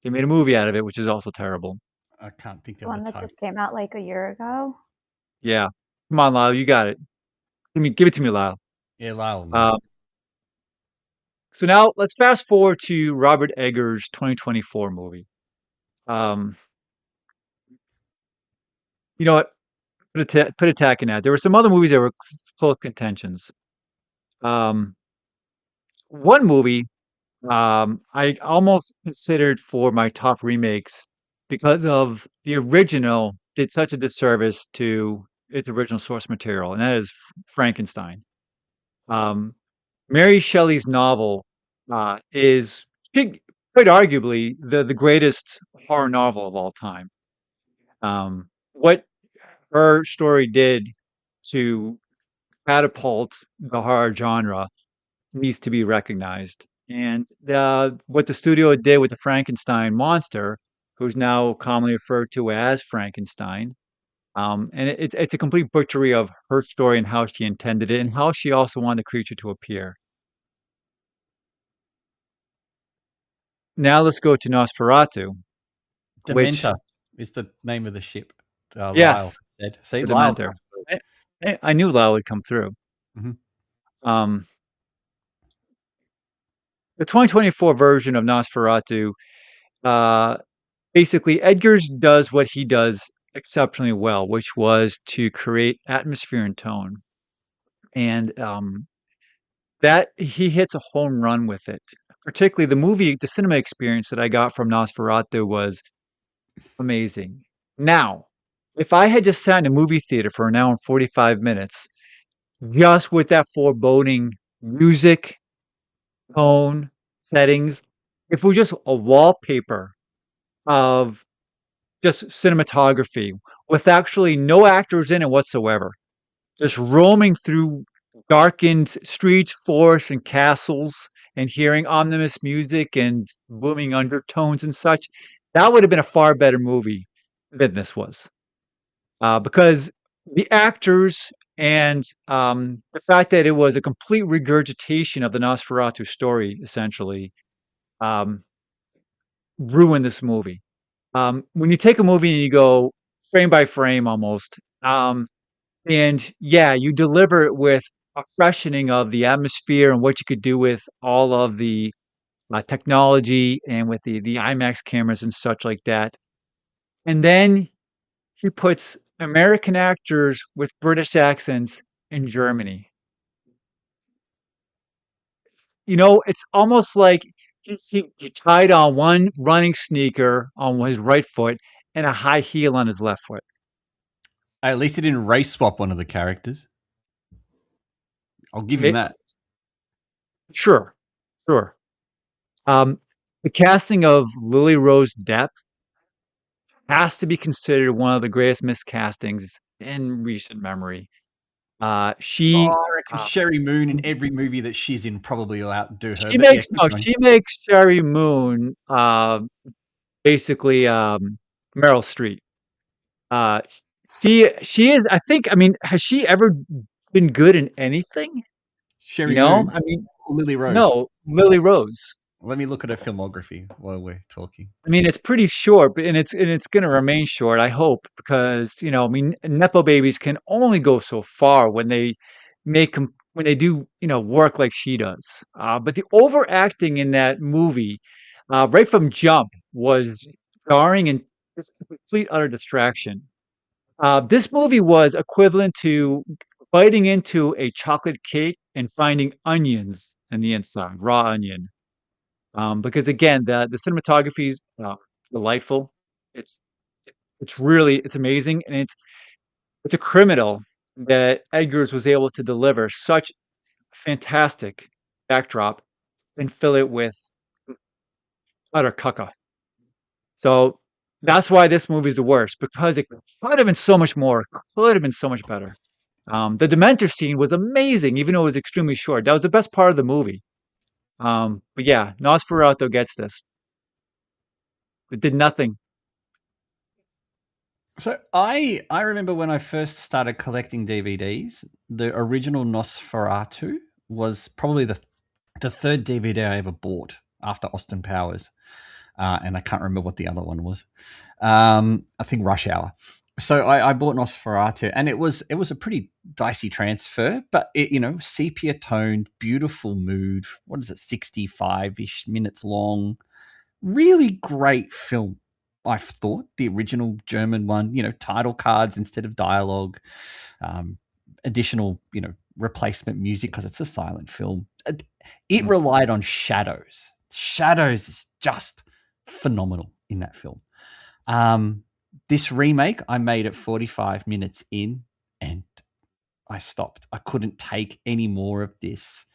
They made a movie out of it, which is also terrible. I can't think The of the one that title. just came out like a year ago. Yeah, come on, Lyle, you got it. Give it to me, Lyle. Yeah, Lyle. No. Uh, so now let's fast forward to Robert Eggers' 2024 movie. Um, you know what? Put a tack in that. There were some other movies that were close contentions. Um, One movie I almost considered for my top remakes because of the original did such a disservice to its original source material, and that is Frankenstein. Um, Mary Shelley's novel is quite arguably the greatest horror novel of all time. What her story did to catapult the horror genre needs to be recognized. And what the studio did with the Frankenstein monster, who's now commonly referred to as Frankenstein, and it's a complete butchery of her story and how she intended it, and how she also wanted the creature to appear. Now let's go to Nosferatu, which, Dementor is the name of the ship. Lyle yes, said. See, the Lyle Dementor. comes through. I knew Lau would come through. Mhm. Um, the 2024 version of Nosferatu, uh, basically, Edgar's does what he does exceptionally well, which was to create atmosphere and tone. And that he hits a home run with it. Particularly the cinema experience that I got from Nosferatu was amazing. Now, if I had just sat in a movie theater for an hour and 45 minutes, just with that foreboding music, tone, settings, if it was just a wallpaper of just cinematography with actually no actors in it whatsoever, just roaming through darkened streets, forests, and castles, and hearing ominous music and booming undertones and such, that would have been a far better movie than this was. Because the actors and the fact that it was a complete regurgitation of the Nosferatu story, essentially, um, ruined this movie. When you take a movie and you go frame by frame almost, and yeah, you deliver it with a freshening of the atmosphere and what you could do with all of the technology and with the IMAX cameras and such like that. And then he puts American actors with British accents in Germany. It's almost like he tied on one running sneaker on his right foot and a high heel on his left foot. At least he didn't race swap one of the characters. I'll give him It, that. sure, sure. Um, the casting of Lily Rose Depp has to be considered one of the greatest miscastings in recent memory. Oh, She I reckon uh, Sherry Moon in every movie that she's in probably will outdo her. she But yeah, makes keep no, going. she makes Sherry Moon basically Meryl Streep. Uh, she is. I think. I mean, has she ever been good in anything? Sherry Moon, I mean, Lily Rose. no, Lily Rose. Let me look at her filmography while we're talking. I mean, it's pretty short, but and it's gonna remain short, I hope, because, I mean, nepo babies can only go so far when they when they do, work like she does. But the overacting in that movie, right from jump, was jarring and just a complete utter distraction. This movie was equivalent to biting into a chocolate cake and finding onions in the inside, raw onion. Because again, the cinematography is delightful. It's it's amazing, and it's a criminal that Edgar's was able to deliver such fantastic backdrop and fill it with utter caca. So that's why this movie is the worst, because it could have been so much more, could have been so much better. The Dementor scene was amazing, even though it was extremely short. That was the best part of the movie. But yeah, Nosferatu gets this. It did nothing. So I remember when I first started collecting DVDs, the original Nosferatu was probably the third DVD I ever bought after Austin Powers, and I can't remember what the other one was. I think Rush Hour. So I bought Nosferatu, and it was a pretty dicey transfer, but it, sepia toned, beautiful mood. What is it, 65-ish minutes long? Really great film. I thought the original German one, title cards instead of dialogue, additional, replacement music because it's a silent film. It relied on shadows. Shadows is just phenomenal in that film. This remake, I made it 45 minutes in and I stopped. I couldn't take any more of this.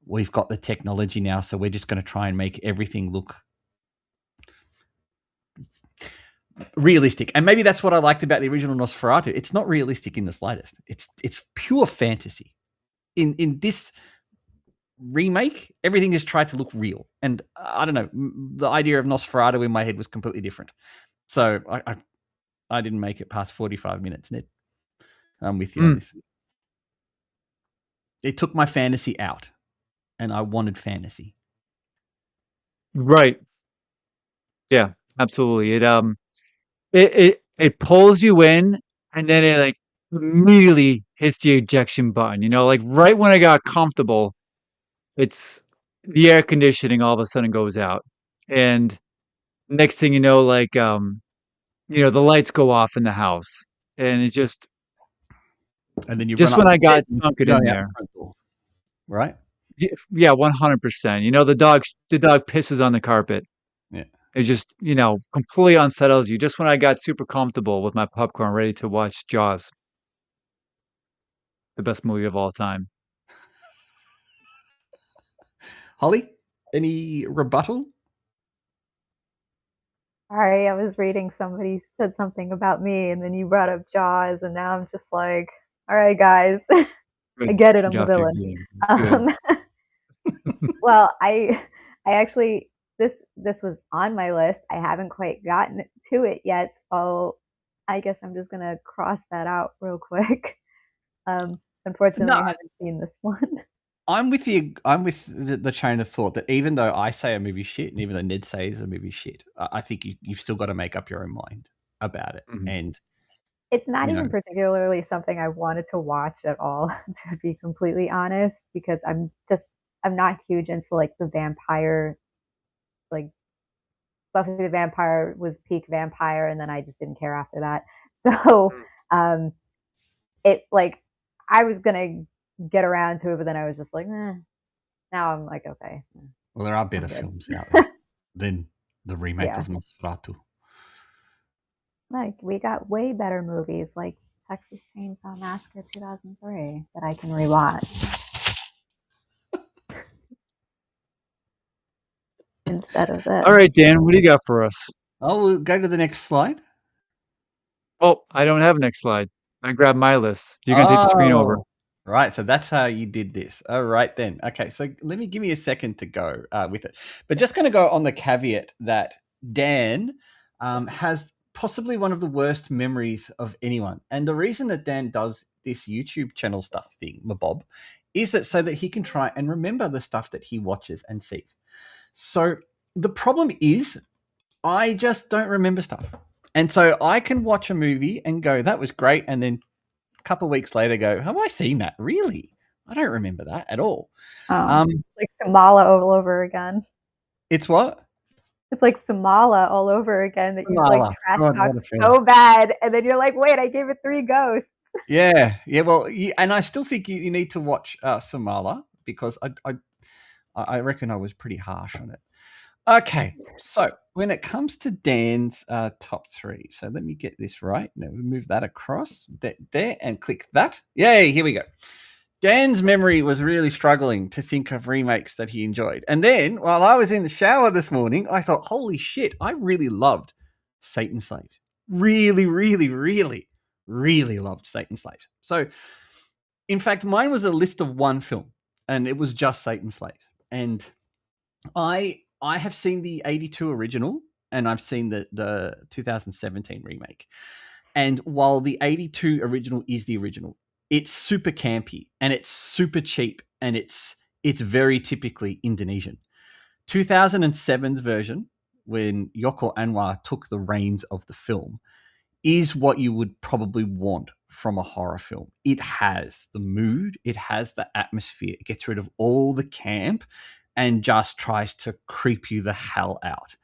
We've got the technology now, so we're just going to try and make everything look realistic. And maybe that's what I liked about the original Nosferatu. It's not realistic in the slightest. It's pure fantasy. In this remake, everything is tried to look real. And I don't know, the idea of Nosferatu in my head was completely different. So I didn't make it past 45 minutes, Ned. I'm with you on this. It took my fantasy out, and I wanted fantasy. Right. Yeah, absolutely. It pulls you in, and then it like immediately hits the ejection button. Like right when I got comfortable, it's the air conditioning all of a sudden goes out, and next thing you know, like the lights go off in the house, and it's just And then you just run when I upstairs got sunk it in there. the front door, right? Yeah, 100%. The dog pisses on the carpet. Yeah. It just, completely unsettles you. Just when I got super comfortable with my popcorn, ready to watch Jaws, the best movie of all time. Holly, any rebuttal? Sorry, I was reading somebody said something about me, and then you brought up Jaws, and now I'm just like, all right, guys, I get it, I'm the villain. Well, I actually this was on my list. I haven't quite gotten to it yet, so I guess I'm just gonna cross that out real quick. Unfortunately, I haven't seen this one. I'm with you. I'm with the chain of thought that even though I say a movie shit, and even though Ned says a movie shit, I think you've still got to make up your own mind about it. Mm-hmm. And it's not even particularly something I wanted to watch at all, to be completely honest, because I'm not huge into like the vampire, like Buffy the Vampire was peak vampire, and then I just didn't care after that. So it like I was gonna get around to it, but then I was just like, eh. Now I'm like, okay. Well, there are better films out there than the remake of Nosferatu. Like we got way better movies, like Texas Chainsaw Massacre 2003, that I can rewatch instead of this. All right, Dan, what do you got for us? Oh, we'll go to the next slide. Oh, I don't have a next slide. I grabbed my list. You're going to take the screen over. Right, so that's how you did this. All right, then. Okay, so give me a second to go with it. But just going to go on the caveat that Dan has possibly one of the worst memories of anyone. And the reason that Dan does this YouTube channel stuff thing, Mabob, is that so that he can try and remember the stuff that he watches and sees. So the problem is I just don't remember stuff. And so I can watch a movie and go, that was great. And then a couple of weeks later go, have I seen that? Really? I don't remember that at all. Like Samala all over again. It's what? It's like Samala all over again, that you like trash talk so bad. And then you're like, wait, I gave it 3 ghosts. Yeah. Well, and I still think you need to watch Samala, because I reckon I was pretty harsh on it. Okay, so when it comes to Dan's top three, so let me get this right. Now we move that across there and click that. Yay, here we go. Dan's memory was really struggling to think of remakes that he enjoyed. And then while I was in the shower this morning, I thought, holy shit, I really loved Satan Slaves. Really, really, really, really loved Satan Slaves. So, in fact, mine was a list of one film, and it was just Satan Slaves. And I have seen the 82 original, and I've seen the 2017 remake. And while the 82 original is the original, it's super campy and it's super cheap, and it's very typically Indonesian. 2007's version, when Yoko Anwar took the reins of the film, is what you would probably want from a horror film. It has the mood, it has the atmosphere, it gets rid of all the camp and just tries to creep you the hell out.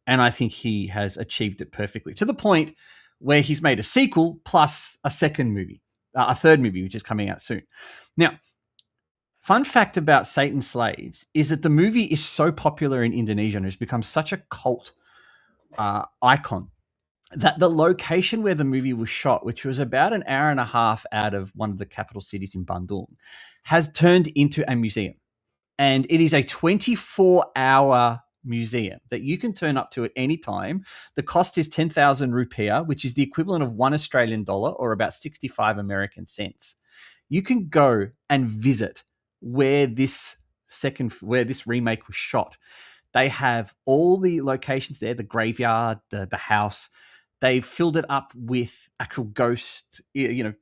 And I think he has achieved it perfectly, to the point where he's made a sequel plus a second movie, a third movie, which is coming out soon. Now, fun fact about Satan's Slaves is that the movie is so popular in Indonesia and has become such a cult icon that the location where the movie was shot, which was about an hour and a half out of one of the capital cities in Bandung, has turned into a museum. And it is a 24-hour museum that you can turn up to at any time. The cost is 10,000 rupiah, which is the equivalent of $1 Australian or about 65 American cents. You can go and visit where this remake was shot. They have all the locations there, the graveyard, the house. They've filled it up with actual ghosts,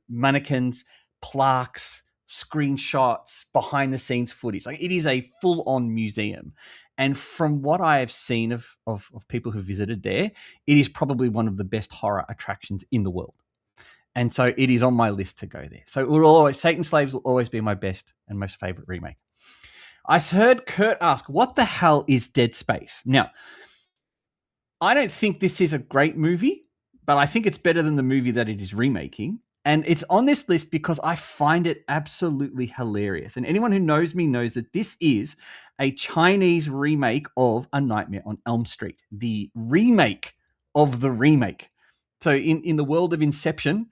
mannequins, plaques, screenshots, behind the scenes footage. Like, it is a full on museum. And from what I have seen of people who visited there, it is probably one of the best horror attractions in the world. And so it is on my list to go there. So Satan Slaves will always be my best and most favorite remake. I heard Kurt ask, what the hell is Dead Space? Now, I don't think this is a great movie, but I think it's better than the movie that it is remaking. And it's on this list because I find it absolutely hilarious. And anyone who knows me knows that this is a Chinese remake of A Nightmare on Elm Street, the remake of the remake. So in the world of Inception,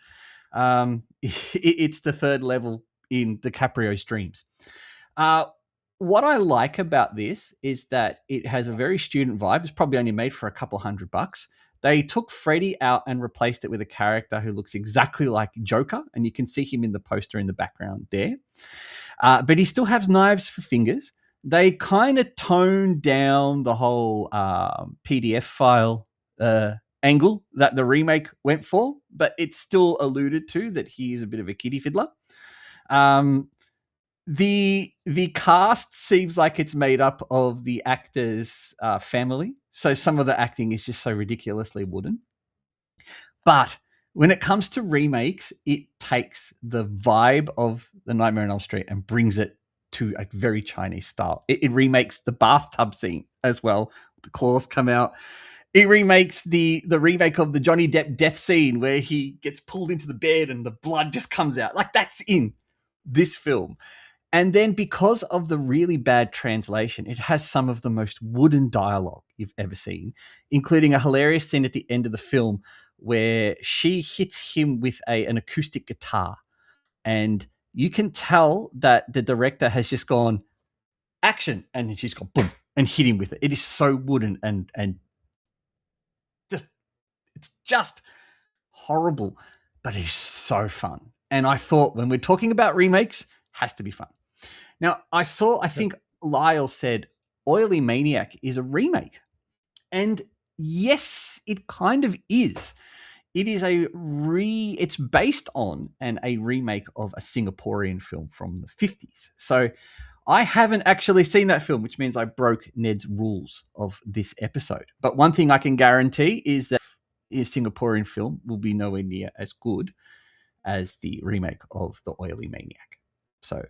it's the third level in DiCaprio's dreams. What I like about this is that it has a very student vibe. It's probably only made for a couple $100. They took Freddy out and replaced it with a character who looks exactly like Joker, and you can see him in the poster in the background there. But he still has knives for fingers. They kind of toned down the whole PDF file angle that the remake went for, but it's still alluded to that he is a bit of a kiddie fiddler. The cast seems like it's made up of the actor's family, so some of the acting is just so ridiculously wooden. But when it comes to remakes, it takes the vibe of The Nightmare on Elm Street and brings it to a very Chinese style. It remakes the bathtub scene as well. The claws come out. It remakes the remake of the Johnny Depp death scene where he gets pulled into the bed and the blood just comes out. Like, that's in this film. And then because of the really bad translation, it has some of the most wooden dialogue you've ever seen, including a hilarious scene at the end of the film where she hits him with an acoustic guitar. And you can tell that the director has just gone, action, and she's gone, boom, and hit him with it. It is so wooden and it's just horrible, but it is so fun. And I thought, when we're talking about remakes, has to be fun. Now, I think Lyle said Oily Maniac is a remake. And yes, it kind of is. It is it's based on a remake of a Singaporean film from the 50s. So I haven't actually seen that film, which means I broke Ned's rules of this episode. But one thing I can guarantee is that a Singaporean film will be nowhere near as good as the remake of The Oily Maniac. So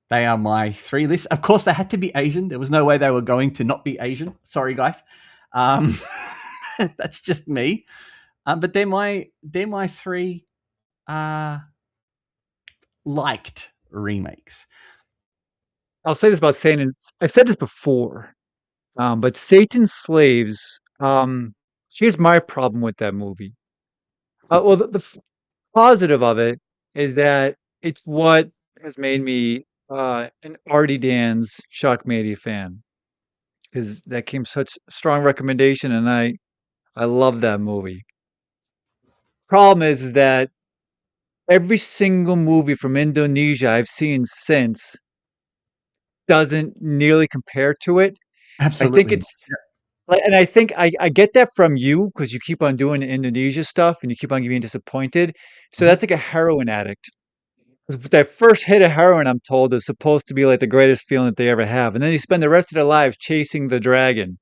they are my three lists. Of course, they had to be Asian. There was no way they were going to not be Asian. Sorry, guys. That's just me. But they're my three liked remakes. I'll say this about Satan. I've said this before, but Satan's Slaves. Here's my problem with that movie. Well, the positive of it is that it's what has made me an Artie Dan's Shockmania fan because that came such strong recommendation, and I love that movie. Problem is that every single movie from Indonesia I've seen since doesn't nearly compare to it. I think Absolutely not. it's like, and I think I get that from you because you keep on doing Indonesia stuff and you keep on getting disappointed. So Mhm. that's like a heroin addict. 'Cause that first hit of heroin, I'm told, is supposed to be like the greatest feeling that they ever have, and then they spend the rest of their lives chasing the dragon.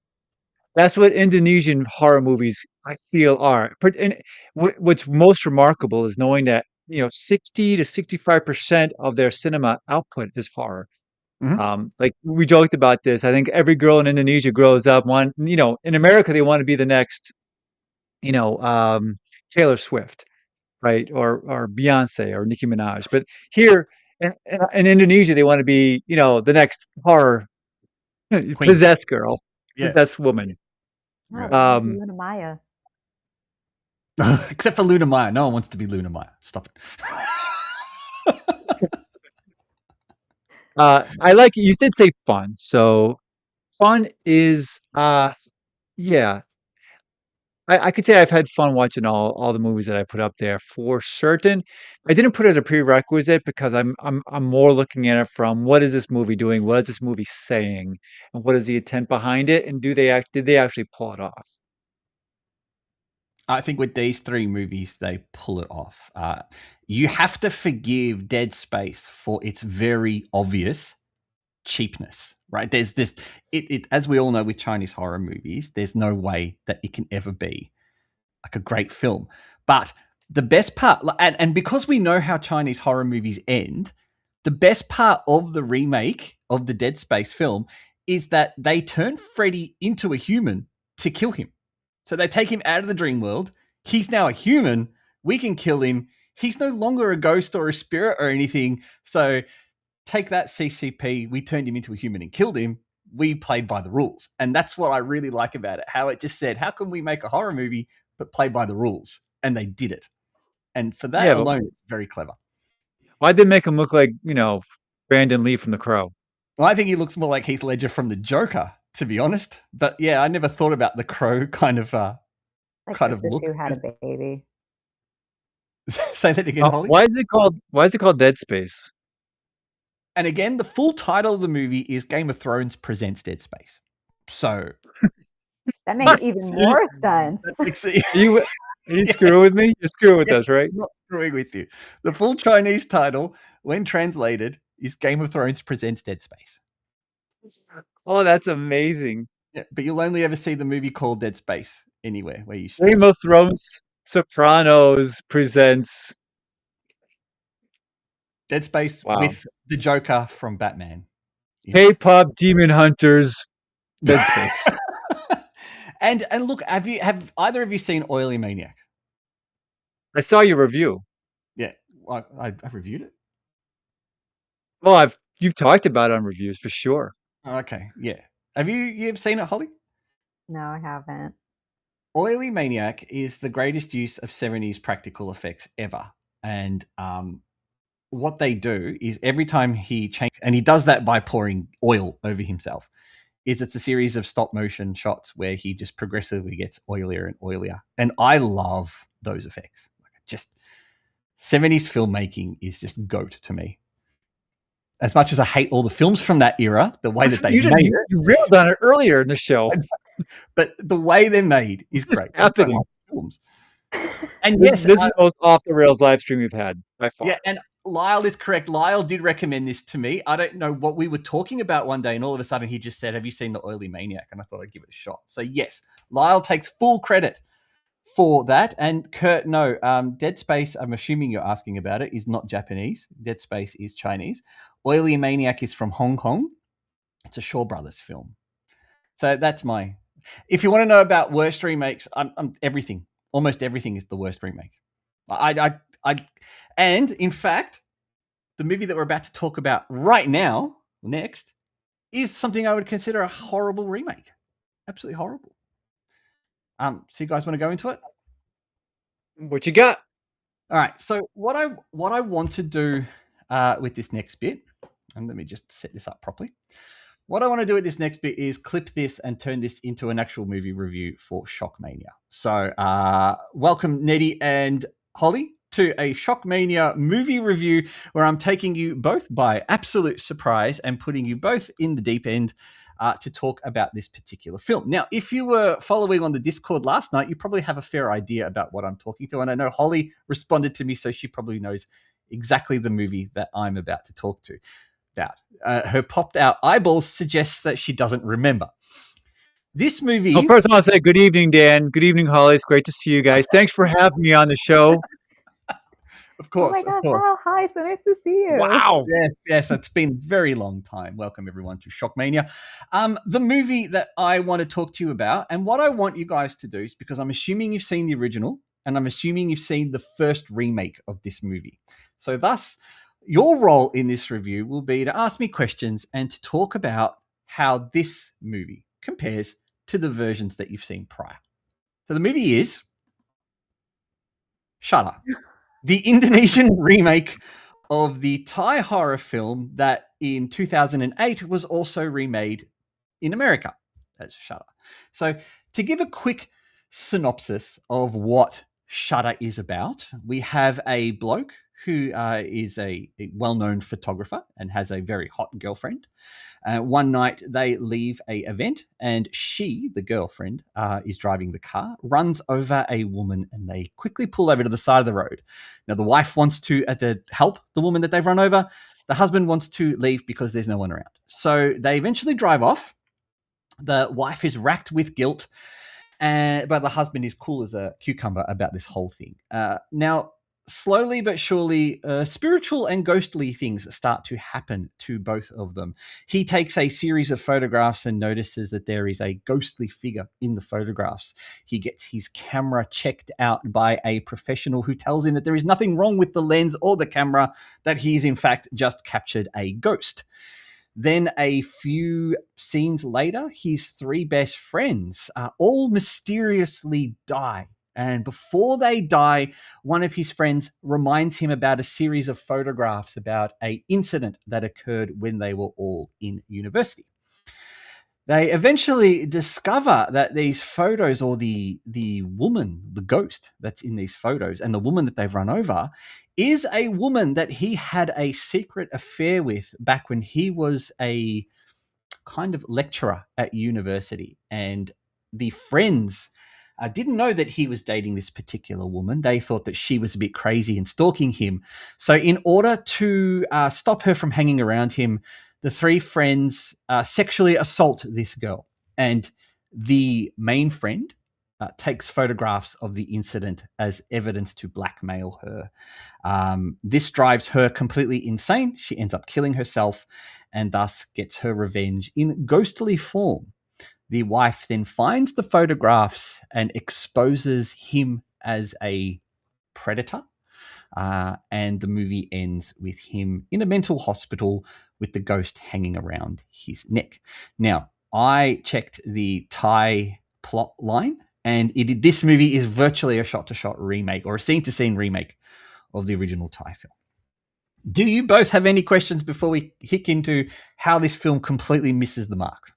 That's what Indonesian horror movies, I feel, are. And what's most remarkable is knowing that 60 to 65% of their cinema output is horror. Mhm. Like we joked about this. I think every girl in Indonesia grows up in America they want to be the next, you know, um, Taylor Swift, right? Or Beyonce or Nicki Minaj. But here in Indonesia they want to be, the next horror Queen. possessed girl, Yeah. possessed woman. No, Yeah. they want to be Um, Luna Maya. Except for Luna Maya. No one wants to be Luna Maya. Stop it. I like you said say fun. So fun is yeah. I could say I've had fun watching all the movies that I put up there for certain. I didn't put it as a prerequisite because I'm more looking at it from what is this movie doing? What is this movie saying? And what is the intent behind it? And did they actually pull it off? I think with these three movies, they pull it off. You have to forgive Dead Space for its very obvious cheapness, right? There's this, as we all know with Chinese horror movies, there's no way that it can ever be like a great film. But the best part, and because we know how Chinese horror movies end, the best part of the remake of the Dead Space film is that they turn Freddy into a human to kill him. So they take him out of the dream world. He's now a human. We can kill him. He's no longer a ghost or a spirit or anything. So take that CCP. We turned him into a human and killed him. We played by the rules. And that's what I really like about it. How it just said, how can we make a horror movie but play by the rules? And they did it. And for that Yeah, but alone, it's very clever. why'd they make him look like, Brandon Lee from The Crow? Well, I think he looks more like Heath Ledger from the Joker, to be honest. But yeah, I never thought about the Crow kind of Like if the look. two had a baby. Say that again, Holly. Why is it called Dead Space? And again, the full title of the movie is Game of Thrones Presents Dead Space. So That makes even more sense. Are you screwing with me? You're screwing with us, right? I'm not screwing with you. The full Chinese title, when translated, is Game of Thrones Presents Dead Space. Oh, that's amazing. Yeah, but you'll only ever see the movie called Dead Space anywhere where you Game of Thrones Sopranos presents. Dead Space Wow. with the Joker from Batman. K-pop Demon Hunters Dead Space. and look, have either of you seen Oily Maniac? I saw your review. Yeah, I reviewed it. Well, you've talked about it on reviews for sure. Okay, yeah. Have you've seen it, Holly? No, I haven't. Oily Maniac is the greatest use of 70s practical effects ever. And what they do is every time he changes, and he does that by pouring oil over himself, it's a series of stop motion shots where he just progressively gets oilier and oilier. And I love those effects. Just 70s filmmaking is just GOAT to me. As much as I hate all the films from that era, the way that they made it. You railed on it earlier in the show. But the way they're made is great. Happening. Films. And this is the most off the rails live stream we've had by far. Yeah, and Lyle is correct. Lyle did recommend this to me. I don't know what we were talking about one day, and all of a sudden he just said, "Have you seen the Oily Maniac?" And I thought I'd give it a shot. So yes, Lyle takes full credit for that. And Kurt, no, Dead Space, I'm assuming you're asking about it, is not Japanese. Dead Space is Chinese. Oily Maniac is from Hong Kong. It's a Shaw Brothers film. So that's my. If you want to know about worst remakes, I'm everything. Almost everything is the worst remake. And in fact, the movie that we're about to talk about right now, next, is something I would consider a horrible remake. Absolutely horrible. So you guys want to go into it? What you got? All right. So what I want to do with this next bit, and let me just set this up properly. What I want to do with this next bit is clip this and turn this into an actual movie review for Shockmania. So welcome, Nettie and Holly, to a Shockmania movie review where I'm taking you both by absolute surprise and putting you both in the deep end to talk about this particular film. Now, if you were following on the Discord last night, you probably have a fair idea about what I'm talking to. And I know Holly responded to me, so she probably knows exactly the movie that I'm about to talk to. Her popped out eyeballs suggests that she doesn't remember. This movie. Well, first I want to say good evening, Dan. Good evening, Holly. It's great to see you guys. Thanks for having me on the show. Of course. Oh my gosh, of course. wow, hi, so nice to see you. Wow. Yes, it's been a very long time. Welcome everyone to Shockmania. The movie that I want to talk to you about, and what I want you guys to do is, because I'm assuming you've seen the original, and I'm assuming you've seen the first remake of this movie. So thus, your role in this review will be to ask me questions and to talk about how this movie compares to the versions that you've seen prior. So the movie is Shutter, the Indonesian remake of the Thai horror film that in 2008 was also remade in America as Shutter. So to give a quick synopsis of what Shutter is about, we have a bloke who is a well-known photographer and has a very hot girlfriend. One night they leave a event and she, the girlfriend, is driving the car, runs over a woman, and they quickly pull over to the side of the road. Now, the wife wants to help the woman that they've run over. The husband wants to leave because there's no one around. So they eventually drive off. The wife is racked with guilt, but the husband is cool as a cucumber about this whole thing. Now, slowly but surely, spiritual and ghostly things start to happen to both of them. He takes a series of photographs and notices that there is a ghostly figure in the photographs. He gets his camera checked out by a professional who tells him that there is nothing wrong with the lens or the camera, that he's in fact just captured a ghost. Then a few scenes later, his three best friends all mysteriously die. And before they die, one of his friends reminds him about a series of photographs about an incident that occurred when they were all in university. They eventually discover that these photos, or the woman, the ghost that's in these photos, and the woman that they've run over, is a woman that he had a secret affair with back when he was a kind of lecturer at university. And the friends didn't know that he was dating this particular woman. They thought that she was a bit crazy and stalking him. So in order to stop her from hanging around him, the three friends sexually assault this girl. And the main friend takes photographs of the incident as evidence to blackmail her. This drives her completely insane. She ends up killing herself and thus gets her revenge in ghostly form. The wife then finds the photographs and exposes him as a predator. And the movie ends with him in a mental hospital with the ghost hanging around his neck. Now, I checked the Thai plot line, and this movie is virtually a shot-to-shot remake, or a scene-to-scene remake of the original Thai film. Do you both have any questions before we kick into how this film completely misses the mark?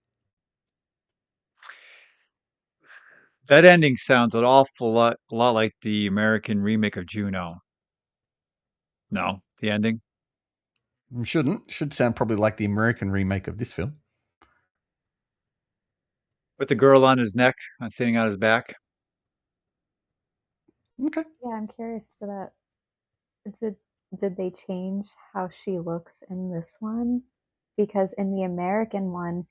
That ending sounds an awful lot like the American remake of Juno. No, the ending? Should sound probably like the American remake of this film. With the girl on his neck, sitting on his back. Okay. Yeah, I'm curious to that. Did they change how she looks in this one? Because in the American one,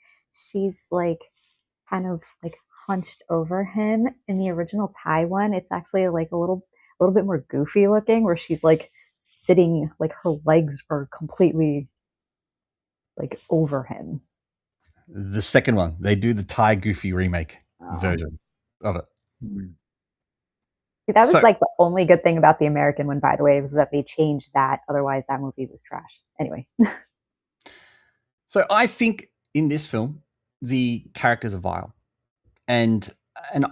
she's like kind of like hunched over him. In the original Thai one, it's actually like a little bit more goofy looking, where she's like sitting, like her legs are completely like over him. The second one, they do the Thai goofy remake version of it. Mm. That was So, like the only good thing about the American one, by the way, was that they changed that. Otherwise, that movie was trash. Anyway. so I think in this film, the characters are vile. And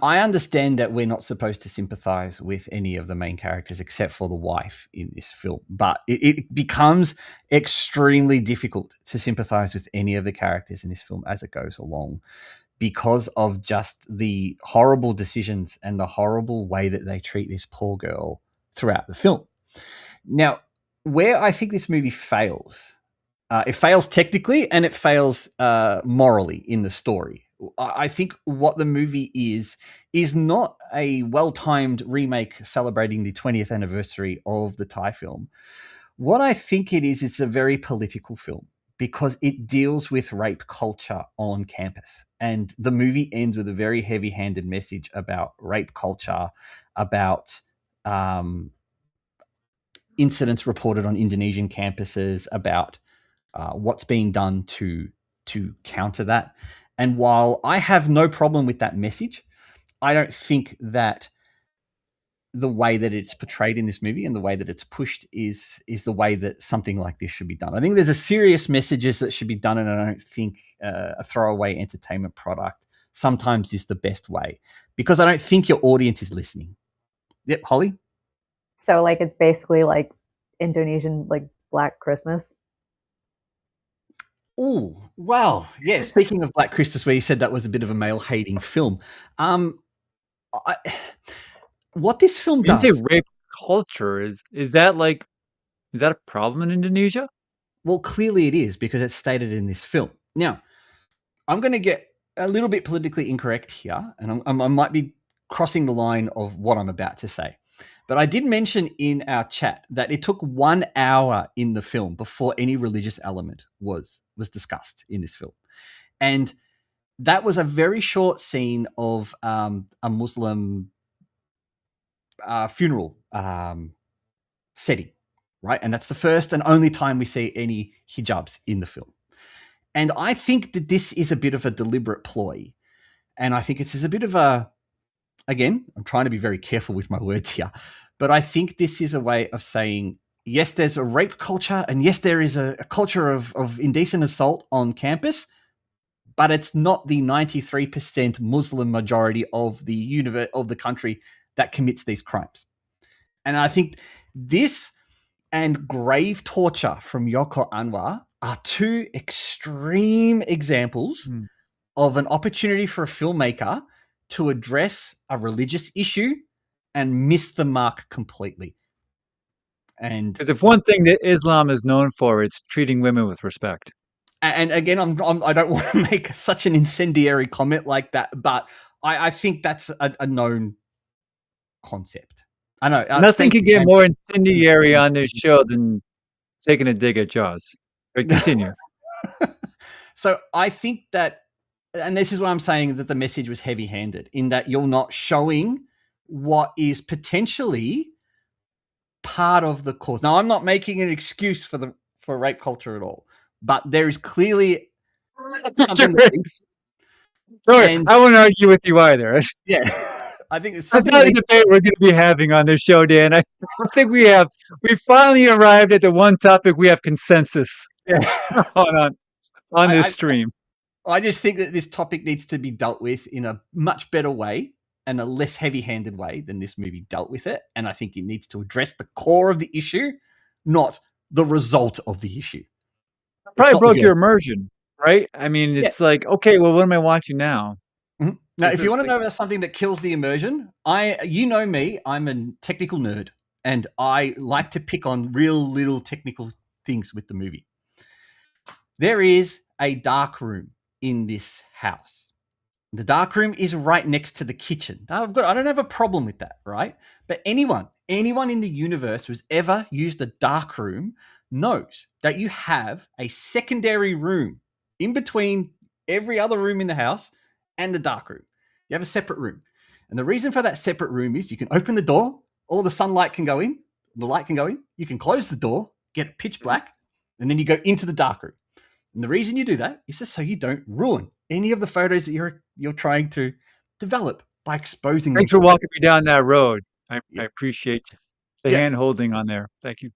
I understand that we're not supposed to sympathize with any of the main characters except for the wife in this film, but it becomes extremely difficult to sympathize with any of the characters in this film as it goes along because of just the horrible decisions and the horrible way that they treat this poor girl throughout the film. Now, where I think this movie fails, it fails technically and it fails morally in the story. I think what the movie is not a well-timed remake celebrating the 20th anniversary of the Thai film. What I think it is, it's a very political film because it deals with rape culture on campus. And the movie ends with a very heavy-handed message about rape culture, about incidents reported on Indonesian campuses, about what's being done to counter that. And while I have no problem with that message, I don't think that the way that it's portrayed in this movie and the way that it's pushed is the way that something like this should be done. I think there's a serious messages that should be done, and I don't think a throwaway entertainment product sometimes is the best way because I don't think your audience is listening. Yep, Holly? So like it's basically like Indonesian like Black Christmas. Oh, wow. Yeah, speaking of Black Christmas, where you said that was a bit of a male-hating film, what this film You didn't say does... rape culture. Is that like is that a problem in Indonesia? Well, clearly it is because it's stated in this film. Now, I'm going to get a little bit politically incorrect here, and I might be crossing the line of what I'm about to say. But I did mention in our chat that it took 1 hour in the film before any religious element was discussed in this film. And that was a very short scene of a Muslim funeral setting, right? And that's the first and only time we see any hijabs in the film. And I think that this is a bit of a deliberate ploy. And I think it's a bit of a, again, I'm trying to be very careful with my words here, but I think this is a way of saying, yes, there's a rape culture, and yes, there is a culture of indecent assault on campus, but it's not the 93% Muslim majority of the country that commits these crimes. And I think this and grave torture from Yoko Anwar are two extreme examples of an opportunity for a filmmaker to address a religious issue and miss the mark completely. And Because if one thing that Islam is known for, it's treating women with respect. And again, I don't want to make such an incendiary comment like that, but I think that's a known concept. I know. Nothing can get more incendiary on this show than taking a dig at Jaws. But continue. So I think that, and this is why I'm saying that the message was heavy-handed, in that you're not showing what is potentially part of the cause. Now, I'm not making an excuse for rape culture at all, but there is clearly something Sorry, I won't argue with you either. Yeah, I think it's That's something. not a debate we're going to be having on this show, Dan. I think we finally arrived at the one topic we have consensus on this stream. I just think that this topic needs to be dealt with in a much better way and a less heavy-handed way than this movie dealt with it. And I think it needs to address the core of the issue, not the result of the issue. Probably broke your immersion, right? I mean, it's like, okay, well, what am I watching now? Mm-hmm. Now, if you want to know about something that kills the immersion, you know me, I'm a technical nerd, and I like to pick on real little technical things with the movie. There is a dark room in this house. The dark room is right next to the kitchen. I don't have a problem with that, right? But anyone in the universe who's ever used a dark room knows that you have a secondary room in between every other room in the house and the dark room. You have a separate room. And the reason for that separate room is you can open the door, all the sunlight can go in, the light can go in, you can close the door, get it pitch black, and then you go into the dark room. And the reason you do that is just so you don't ruin any of the photos that you're trying to develop by exposing them. Thanks for walking me down that road. I appreciate the Yeah. hand holding on there. Thank you.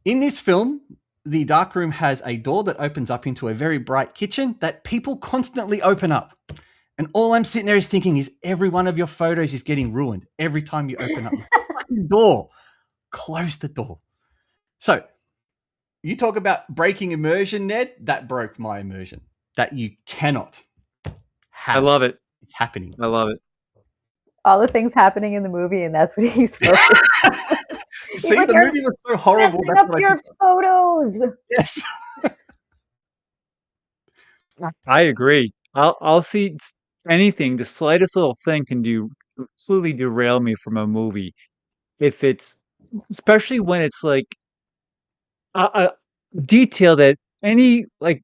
In this film, the dark room has a door that opens up into a very bright kitchen that people constantly open up. And all I'm sitting there is thinking is every one of your photos is getting ruined every time you open up the fucking door. Close the door. So you talk about breaking immersion, Ned. That broke my immersion. That you cannot I have. love it. It's happening. I love it. All the things happening in the movie, and that's what he's focused on. See, like, the "You're movie was so horrible. messing That's up what I your think. photos." Yes. I agree. I'll see anything, the slightest little thing can completely derail me from a movie if it's especially when it's like a detail that any like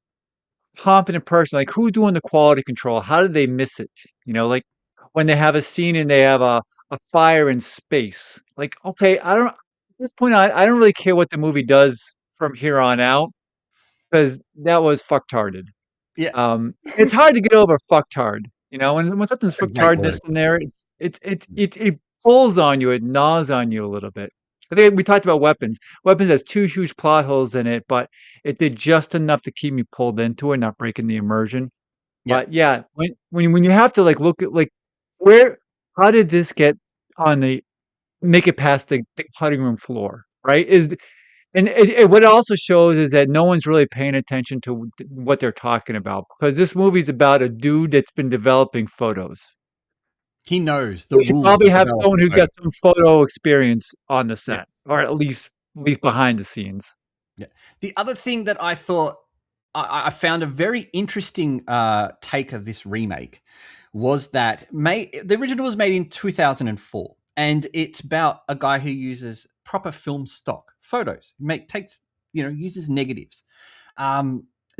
competent person, like who's doing the quality control, how did they miss it? Like when they have a scene and they have a fire in space. Like, okay, I don't at this point I don't really care what the movie does from here on out because that was fucktarded. Yeah. It's hard to get over fucktard, when something's A great fucktardness word. in there, it pulls on you, it gnaws on you a little bit. I think we talked about Weapons. Weapons has 2 huge plot holes in it, but it did just enough to keep me pulled into it, not breaking the immersion. Yeah. But yeah, when you have to, like, look at, like, where how did this get on the make it past the cutting room floor, right? And what it also shows is that no one's really paying attention to what they're talking about because this movie's about a dude that's been developing photos. He knows the We should rules probably of have someone developing who's got photos. some photo experience on the Yeah. set, or at least behind the scenes. Yeah. The other thing that I thought I found a very interesting take of this remake was that the original was made in 2004, and it's about a guy who uses proper film stock photos, uses negatives.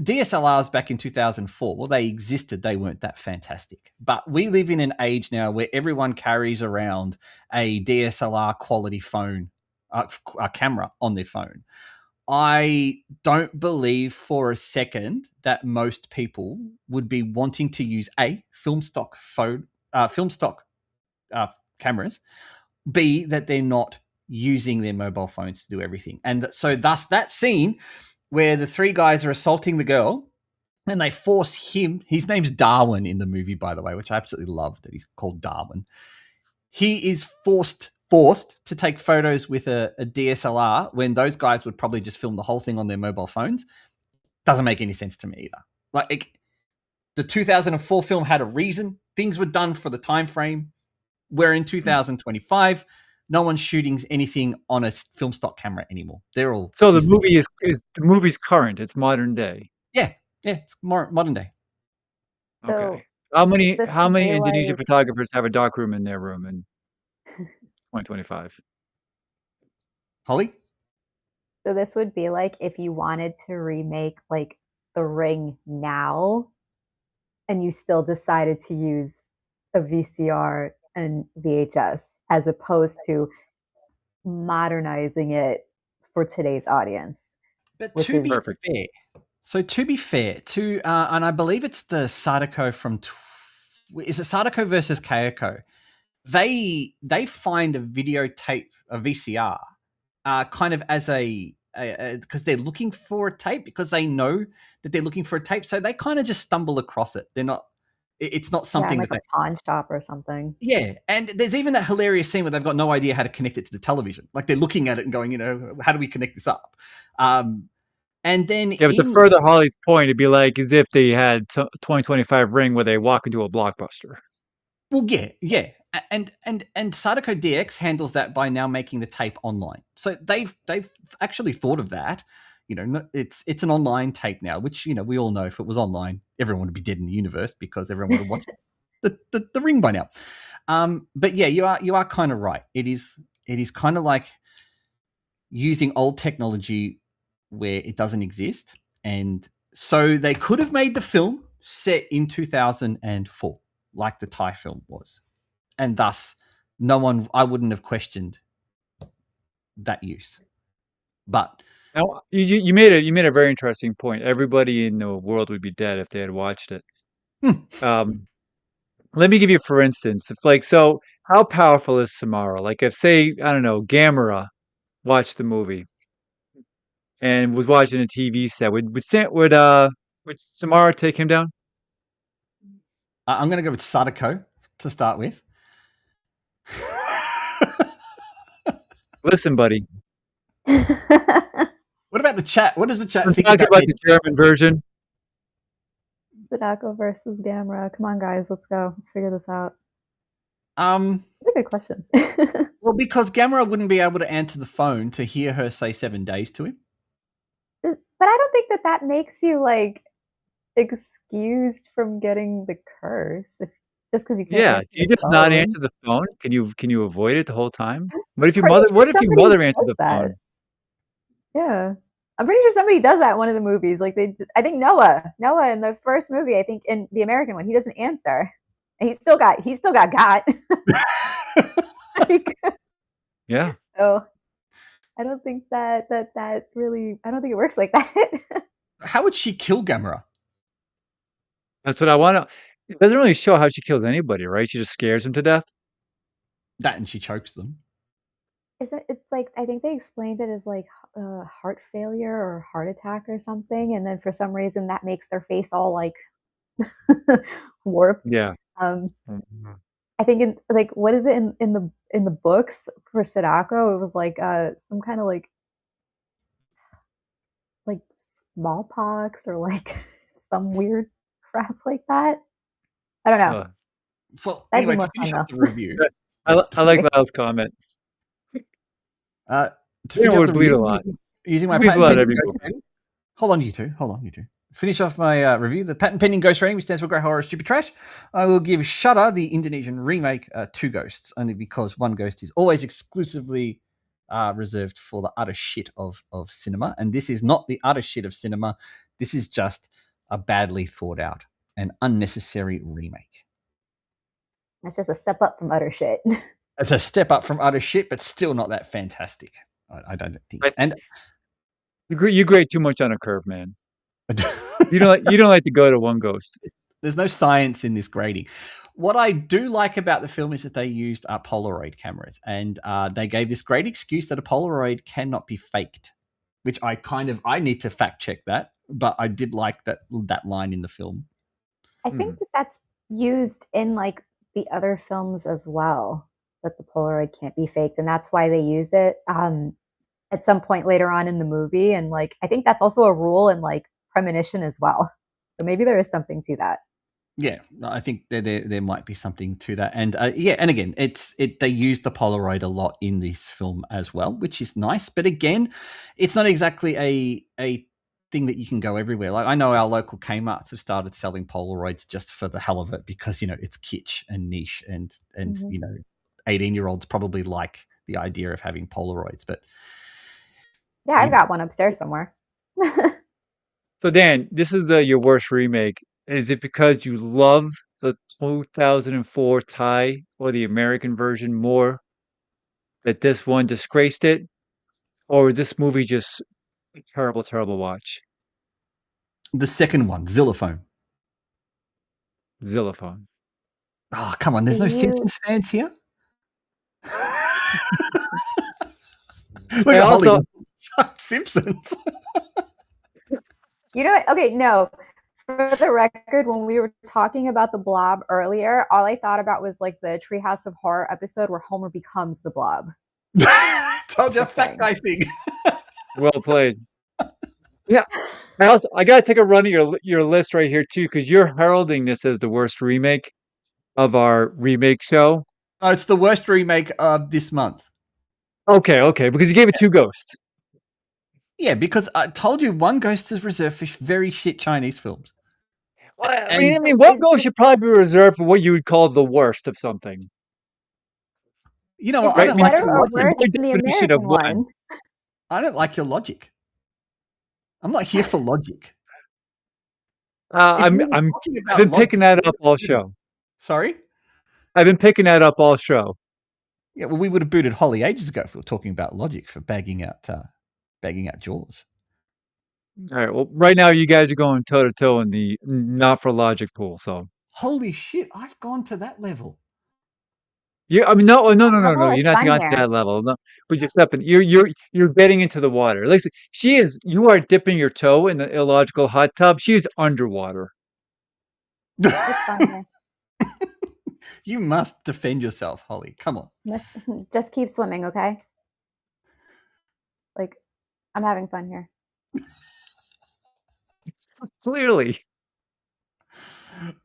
DSLRs back in 2004, well, they existed. They weren't that fantastic. But we live in an age now where everyone carries around a DSLR quality phone, a camera on their phone. I don't believe for a second that most people would be wanting to use film stock cameras, B, that they're not using their mobile phones to do everything. And so thus that scene where the 3 guys are assaulting the girl and they force him, his name's Darwin in the movie, by the way, which I absolutely love that he's called Darwin. He is forced to take photos with a DSLR when those guys would probably just film the whole thing on their mobile phones. Doesn't make any sense to me either. Like, the 2004 film had a reason. Things were done for the time frame. We're in 2025. No one's shooting anything on a film stock camera anymore. They're all So the movie is the movie's current. It's modern day. yeah, it's more modern day. So Okay. How many this how would many be Indonesian like photographers have a dark room in their room in 2025? Holly? so this would be like if you wanted to remake like The Ring now, and you still decided to use a VCR and VHS as opposed to modernizing it for today's audience, But which to is be Perfect. fair, and I believe it's the Sadako is it Sadako versus Kayako? They find a videotape, a VCR, kind of as because they're looking for a tape because they know that they're looking for a tape, so they kind of just stumble across it. They're not. It's not yeah, in something that like a they. pawn shop or something. Yeah, and there's even that hilarious scene where they've got no idea how to connect it to the television. Like they're looking at it and going, how do we connect this up? And then Yeah, but to further Holly's point, it'd be like as if they had 2025 Ring where they walk into a Blockbuster. well, yeah, and Sadako DX handles that by now making the tape online. So they've actually thought of that. It's an online tape now, which we all know if it was online, everyone would be dead in the universe because everyone would have watched the Ring by now. But yeah, you are kind of right. It is kind of like using old technology where it doesn't exist, and so they could have made the film set in 2004, like the Thai film was, and thus I wouldn't have questioned that use. But Now, you made a very interesting point. Everybody in the world would be dead if they had watched it. Let me give you, for instance, if like so, how powerful is Samara? Like if say, I don't know, Gamera watched the movie and was watching a TV set, would Samara take him down? I'm going to go with Sadako to start with. Listen, buddy, What about the chat? What does the chat I'm think talking about about me? the German version. Sadako versus Gamera. Come on, guys, let's go. Let's figure this out. Um, That's a good question. well, because Gamera wouldn't be able to answer the phone to hear her say 7 days to him. But I don't think that that makes you like excused from getting the curse just because you can't Yeah, answer do you the just not phone. answer the phone? Can you avoid it the whole time? I'm What if your pretty mother sure what if your somebody mother answered does the that. phone? Yeah. I'm pretty sure somebody does that in one of the movies. Like I think Noah in the first movie, I think in the American one, he doesn't answer. And he still got. Like, Yeah. so I don't think that really I don't think it works like that. How would she kill Gamera? That's what I wanna it doesn't really show how she kills anybody, right? She just scares him to death? That and she chokes them. It's like I think they explained it as like heart failure or heart attack or something, and then for some reason that makes their face all like warped. Yeah. Um, Mhm. I think in like what is it in the books for Sadako? It was like some kind of like smallpox or like some weird crap like that. I don't know. Uh, Well, That'd be anyway, to more fun finish off though. the review, I for like me, Lyle's comment. to You finish know, off would the bleed a review, lot. using my Bleeds a patent lot pending every ghost movie. rating. Hold on, you two. Hold on, you two. Finish off my review. The patent pending ghost rating, which stands for Great Horror Stupid Trash. I will give Shudder, the Indonesian remake, 2 ghosts, only because 1 ghost is always exclusively reserved for the utter shit of cinema. And this is not the utter shit of cinema. This is just a badly thought out and unnecessary remake. That's just a step up from utter shit. It's a step up from utter shit, but still not that fantastic. I don't think. But And you grade too much on a curve, man. You don't like to go to one ghost. there's no science in this grading. What I do like about the film is that they used Polaroid cameras, and they gave this great excuse that a Polaroid cannot be faked, which I need to fact check that, but I did like that line in the film. I Hmm. think that that's used in like the other films as well. That the Polaroid can't be faked, and that's why they use it at some point later on in the movie. And like, I think that's also a rule in like Premonition as well. So maybe there is something to that. Yeah, I think there might be something to that, and yeah, and again, they use the Polaroid a lot in this film as well, which is nice. But again, it's not exactly a thing that you can go everywhere. Like I know our local Kmart's have started selling Polaroids just for the hell of it because it's kitsch and niche, and Mhm. 18-year-olds probably like the idea of having Polaroids, but Yeah, I've got one upstairs somewhere. So Dan, this is your worst remake. Is it because you love the 2004 Thai or the American version more that this one disgraced it, or is this movie just a terrible, terrible watch? the second one, Xylophone. Xylophone. Oh, come on, Do there's no you Simpsons fans here. Look I at also Hollywood. Fuck Simpsons. You know what? Okay, no. For the record, when we were talking about the Blob earlier, all I thought about was like the Treehouse of Horror episode where Homer becomes the Blob. Told you, Just fat saying. guy thing. well played. Yeah. I gotta take a run at your list right here too, because you're heralding this as the worst remake of our remake show. Oh, it's the worst remake of this month. Okay, because you gave it 2 ghosts. Yeah, because I told you one ghost is reserved for very shit Chinese films. Well, And one ghost should probably be reserved for what you would call the worst of something, you know Is what? I right? it don't I mean, like better that's your or the logic. worse very than the definition of American one. one? I don't like your logic. I'm not here for logic. If we were talking I've about been logic, picking that up all show. sorry? I've been picking that up all show. Yeah, well, we would have booted Holly ages ago if we were talking about logic for bagging out Jaws. All right. Well, right now you guys are going toe to toe in the not for logic pool. So Holy shit, I've gone to that level. I mean, no, no, no, That no, no. level You're is not fun going to here. that level. No, but you're stepping. You're getting into the water. Listen, she is. You are dipping your toe in the illogical hot tub. She is underwater. It's fun here. You must defend yourself, Holly. Come on. Just keep swimming, okay? Like, I'm having fun here. Clearly.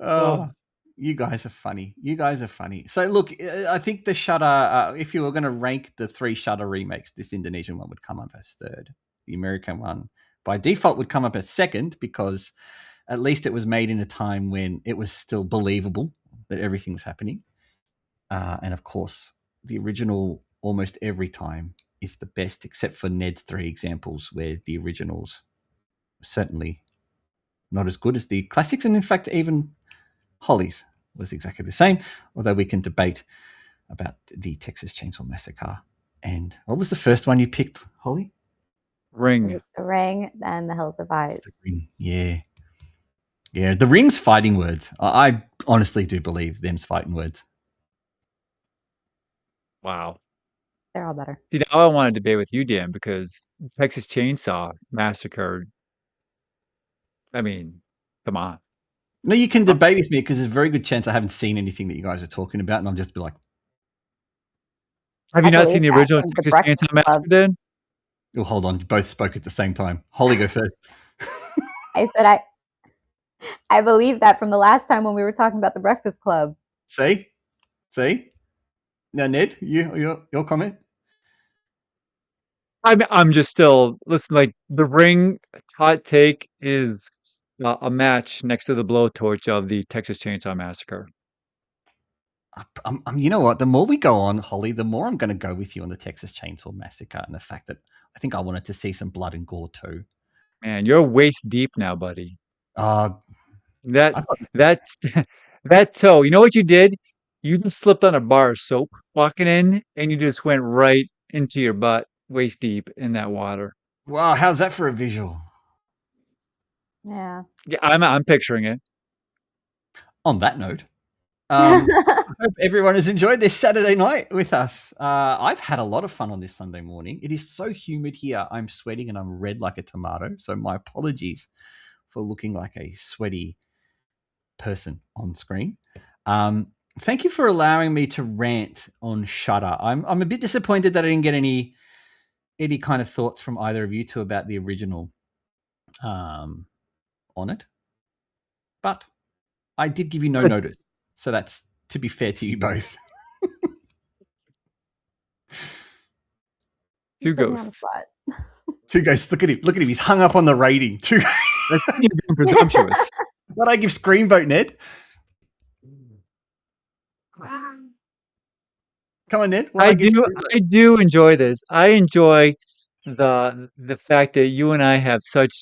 Oh, Oh, you guys are funny. You guys are funny. So look, I think the Shutter. If you were going to rank the 3 Shutter remakes, this Indonesian one would come up as third. The American one, by default, would come up as second because at least it was made in a time when it was still believable that everything was happening. And of course, the original almost every time is the best, except for Ned's 3 examples, where the originals certainly not as good as the classics, and in fact, even Holly's was exactly the same. Although we can debate about the Texas Chainsaw Massacre. And what was the first one you picked, Holly? It ring. was The Ring and The Hills Have Eyes. The Ring. Yeah, yeah. The Ring's fighting words. I honestly do believe them's fighting words. Wow. They're all better. You know, I want to debate with you, Dan, because Texas Chainsaw Massacre. I mean, come on. No, you can Huh? debate with me because there's a very good chance I haven't seen anything that you guys are talking about, and I'll just be like, Have I you not seen believe the that original from the Texas Chainsaw Breakfast Club. Massacre, Dan? "Oh, hold on." You both spoke at the same time. Holly, go first. I said I believe that from the last time when we were talking about the Breakfast Club. See, see. Now, Ned, your comment. I'm just still listen. Like the ring hot take is a match next to the blowtorch of the Texas Chainsaw Massacre. You know what? The more we go on, Holly, the more I'm going to go with you on the Texas Chainsaw Massacre and the fact that I think I wanted to see some blood and gore too. Man, you're waist deep now, buddy. Uh, That I thought, that that toe. You know what you did? You just slipped on a bar of soap walking in, and you just went right into your butt, waist deep in that water. wow, how's that for a visual? Yeah. Yeah, I'm picturing it. On that note, I hope everyone has enjoyed this Saturday night with us. I've had a lot of fun on this Sunday morning. It is so humid here. I'm sweating and I'm red like a tomato. So my apologies for looking like a sweaty person on screen. Thank you for allowing me to rant on Shutter. I'm a bit disappointed that I didn't get any kind of thoughts from either of you two about the original on it, but I did give you no notice, so that's to be fair to you both. Two Put me on the ghosts. spot. Two guys, look at him. Look at him. He's hung up on the rating. Two. That's you being presumptuous. What I give Screenboat, Ned? Come on, Ned. What I give Screenboat? I do enjoy this. I enjoy the fact that you and I have such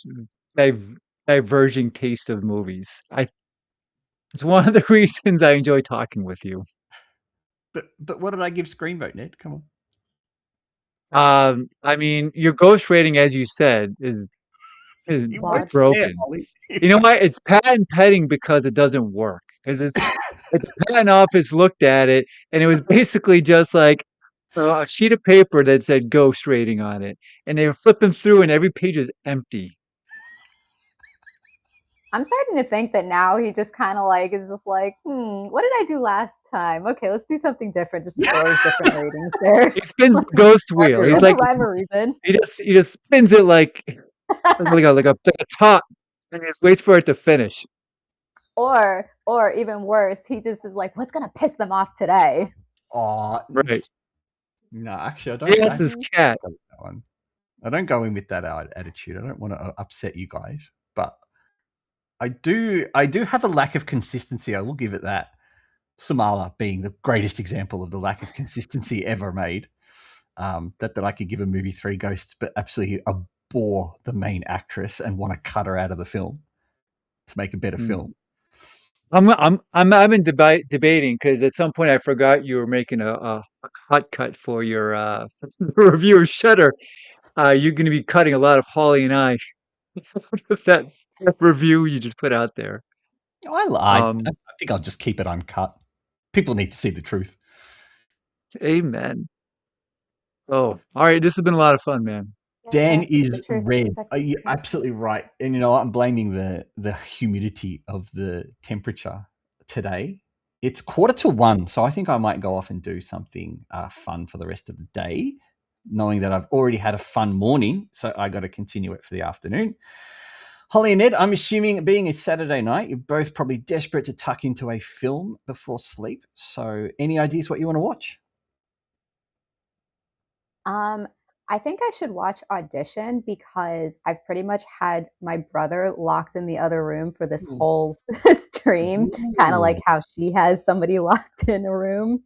div diverging tastes of movies. It's one of the reasons I enjoy talking with you. But what did I give Screenboat, Ned? Come on. I mean, your ghost rating, as you said, You is won't Flawed. say it, broken. Ollie. You know what? It's patent petting because it doesn't work. Because it's like the patent office looked at it and it was basically just like a sheet of paper that said ghost rating on it, and they were flipping through, and every page was empty. I'm starting to think that now he just kind of like is just like, what did I do last time? Okay, let's do something different. Just throws different ratings there. He spins the ghost wheel. He's For no like rhyme or reason. he just spins it like a top, and he just waits for it to finish. Or even worse, he just is like, what's gonna piss them off today? Oh, Right. no, actually, I don't. Yes, his cat. Go with that one. I don't go in with that attitude. I don't want to upset you guys, but I do. I do have a lack of consistency. I will give it that. Samala being the greatest example of the lack of consistency ever made. That I could give a movie 3 ghosts, but absolutely abhor the main actress and want to cut her out of the film to make a better Hmm. film. I'm in debating because at some point I forgot you were making a hot cut for your review of Shutter. You're going to be cutting a lot of Holly and I with that review you just put out there. I Um, think I'll just keep it uncut. People need to see the truth. Amen. Oh, all right. This has been a lot of fun, man. Dan Yeah, the is truth. red. Exactly. You're absolutely right. And you know, I'm blaming the humidity of the temperature today. It's 1:45, so I think I might go off and do something fun for the rest of the day, knowing that I've already had a fun morning. So I got to continue it for the afternoon. Holly and Ned, I'm assuming being a Saturday night, you're both probably desperate to tuck into a film before sleep. So any ideas what you want to watch? I think I should watch Audition because I've pretty much had my brother locked in the other room for this Ooh. whole stream, kind of like Ooh. how she has somebody locked in a room.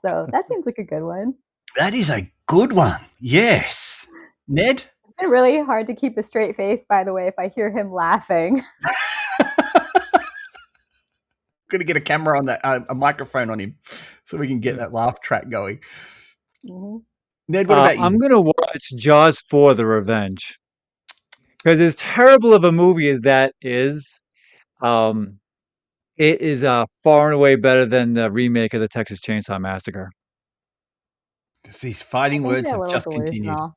So that seems like a good one. That is a good one. Yes. Ned? It's been really hard to keep a straight face, by the way, if I hear him laughing. Going to get a camera on that, a microphone on him, so we can get that laugh track going. Mhm. Ned, what about I'm you? gonna watch Jaws 4: The Revenge because as terrible of a movie as that is, um, it is far and away better than the remake of the Texas Chainsaw Massacre. These I fighting think words you're a have little just continued. delusional.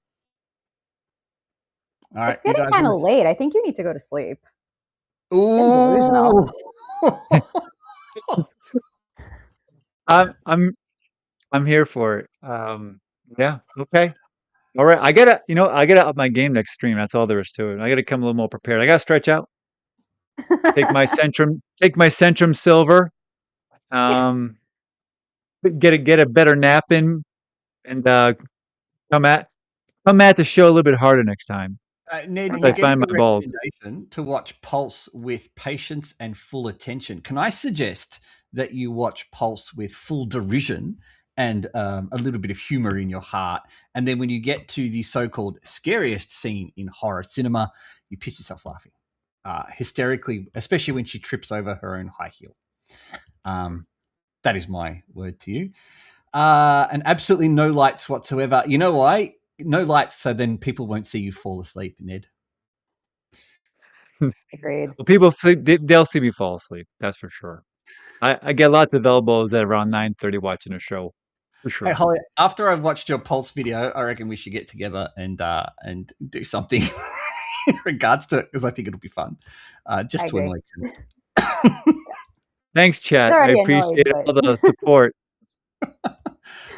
All right, It's you getting guys kind want of late. I think you need to go to sleep. to? Getting delusional. Ooh. I'm I'm here for it. Yeah, okay. All right. I gotta up my game next stream. That's all there is to it. I gotta come a little more prepared. I gotta stretch out, take my Centrum Silver, um, get a better nap in, and come at come at the show a little bit harder next time. Ned, I you're getting find the my balls. recommendation to watch Pulse with patience and full attention. Can I suggest that you watch Pulse with full derision and a little bit of humor in your heart? And then when you get to the so-called scariest scene in horror cinema, you piss yourself laughing hysterically, especially when she trips over her own high heel. That is my word to you. And absolutely no lights whatsoever. You know why? No lights, so then people won't see you fall asleep, Ned. Agreed. Well, people sleep. They'll see me fall asleep. That's for sure. I get lots of elbows at around 9:30 watching a show, for Hey sure. Holly, after I've watched your Pulse video, I reckon we should get together and do something in regards to it because I think it'll be fun. I Just to agree. annoy you. Thanks, He's chat. I already appreciate annoyed, but all the support.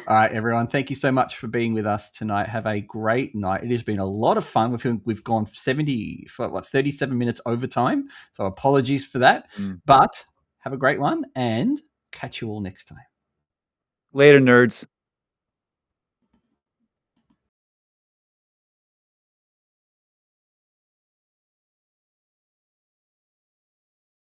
All right, everyone. Thank you so much for being with us tonight. Have a great night. It has been a lot of fun. We've gone 37 minutes overtime. So apologies for that. Mm. But have a great one and catch you all next time. Later, nerds.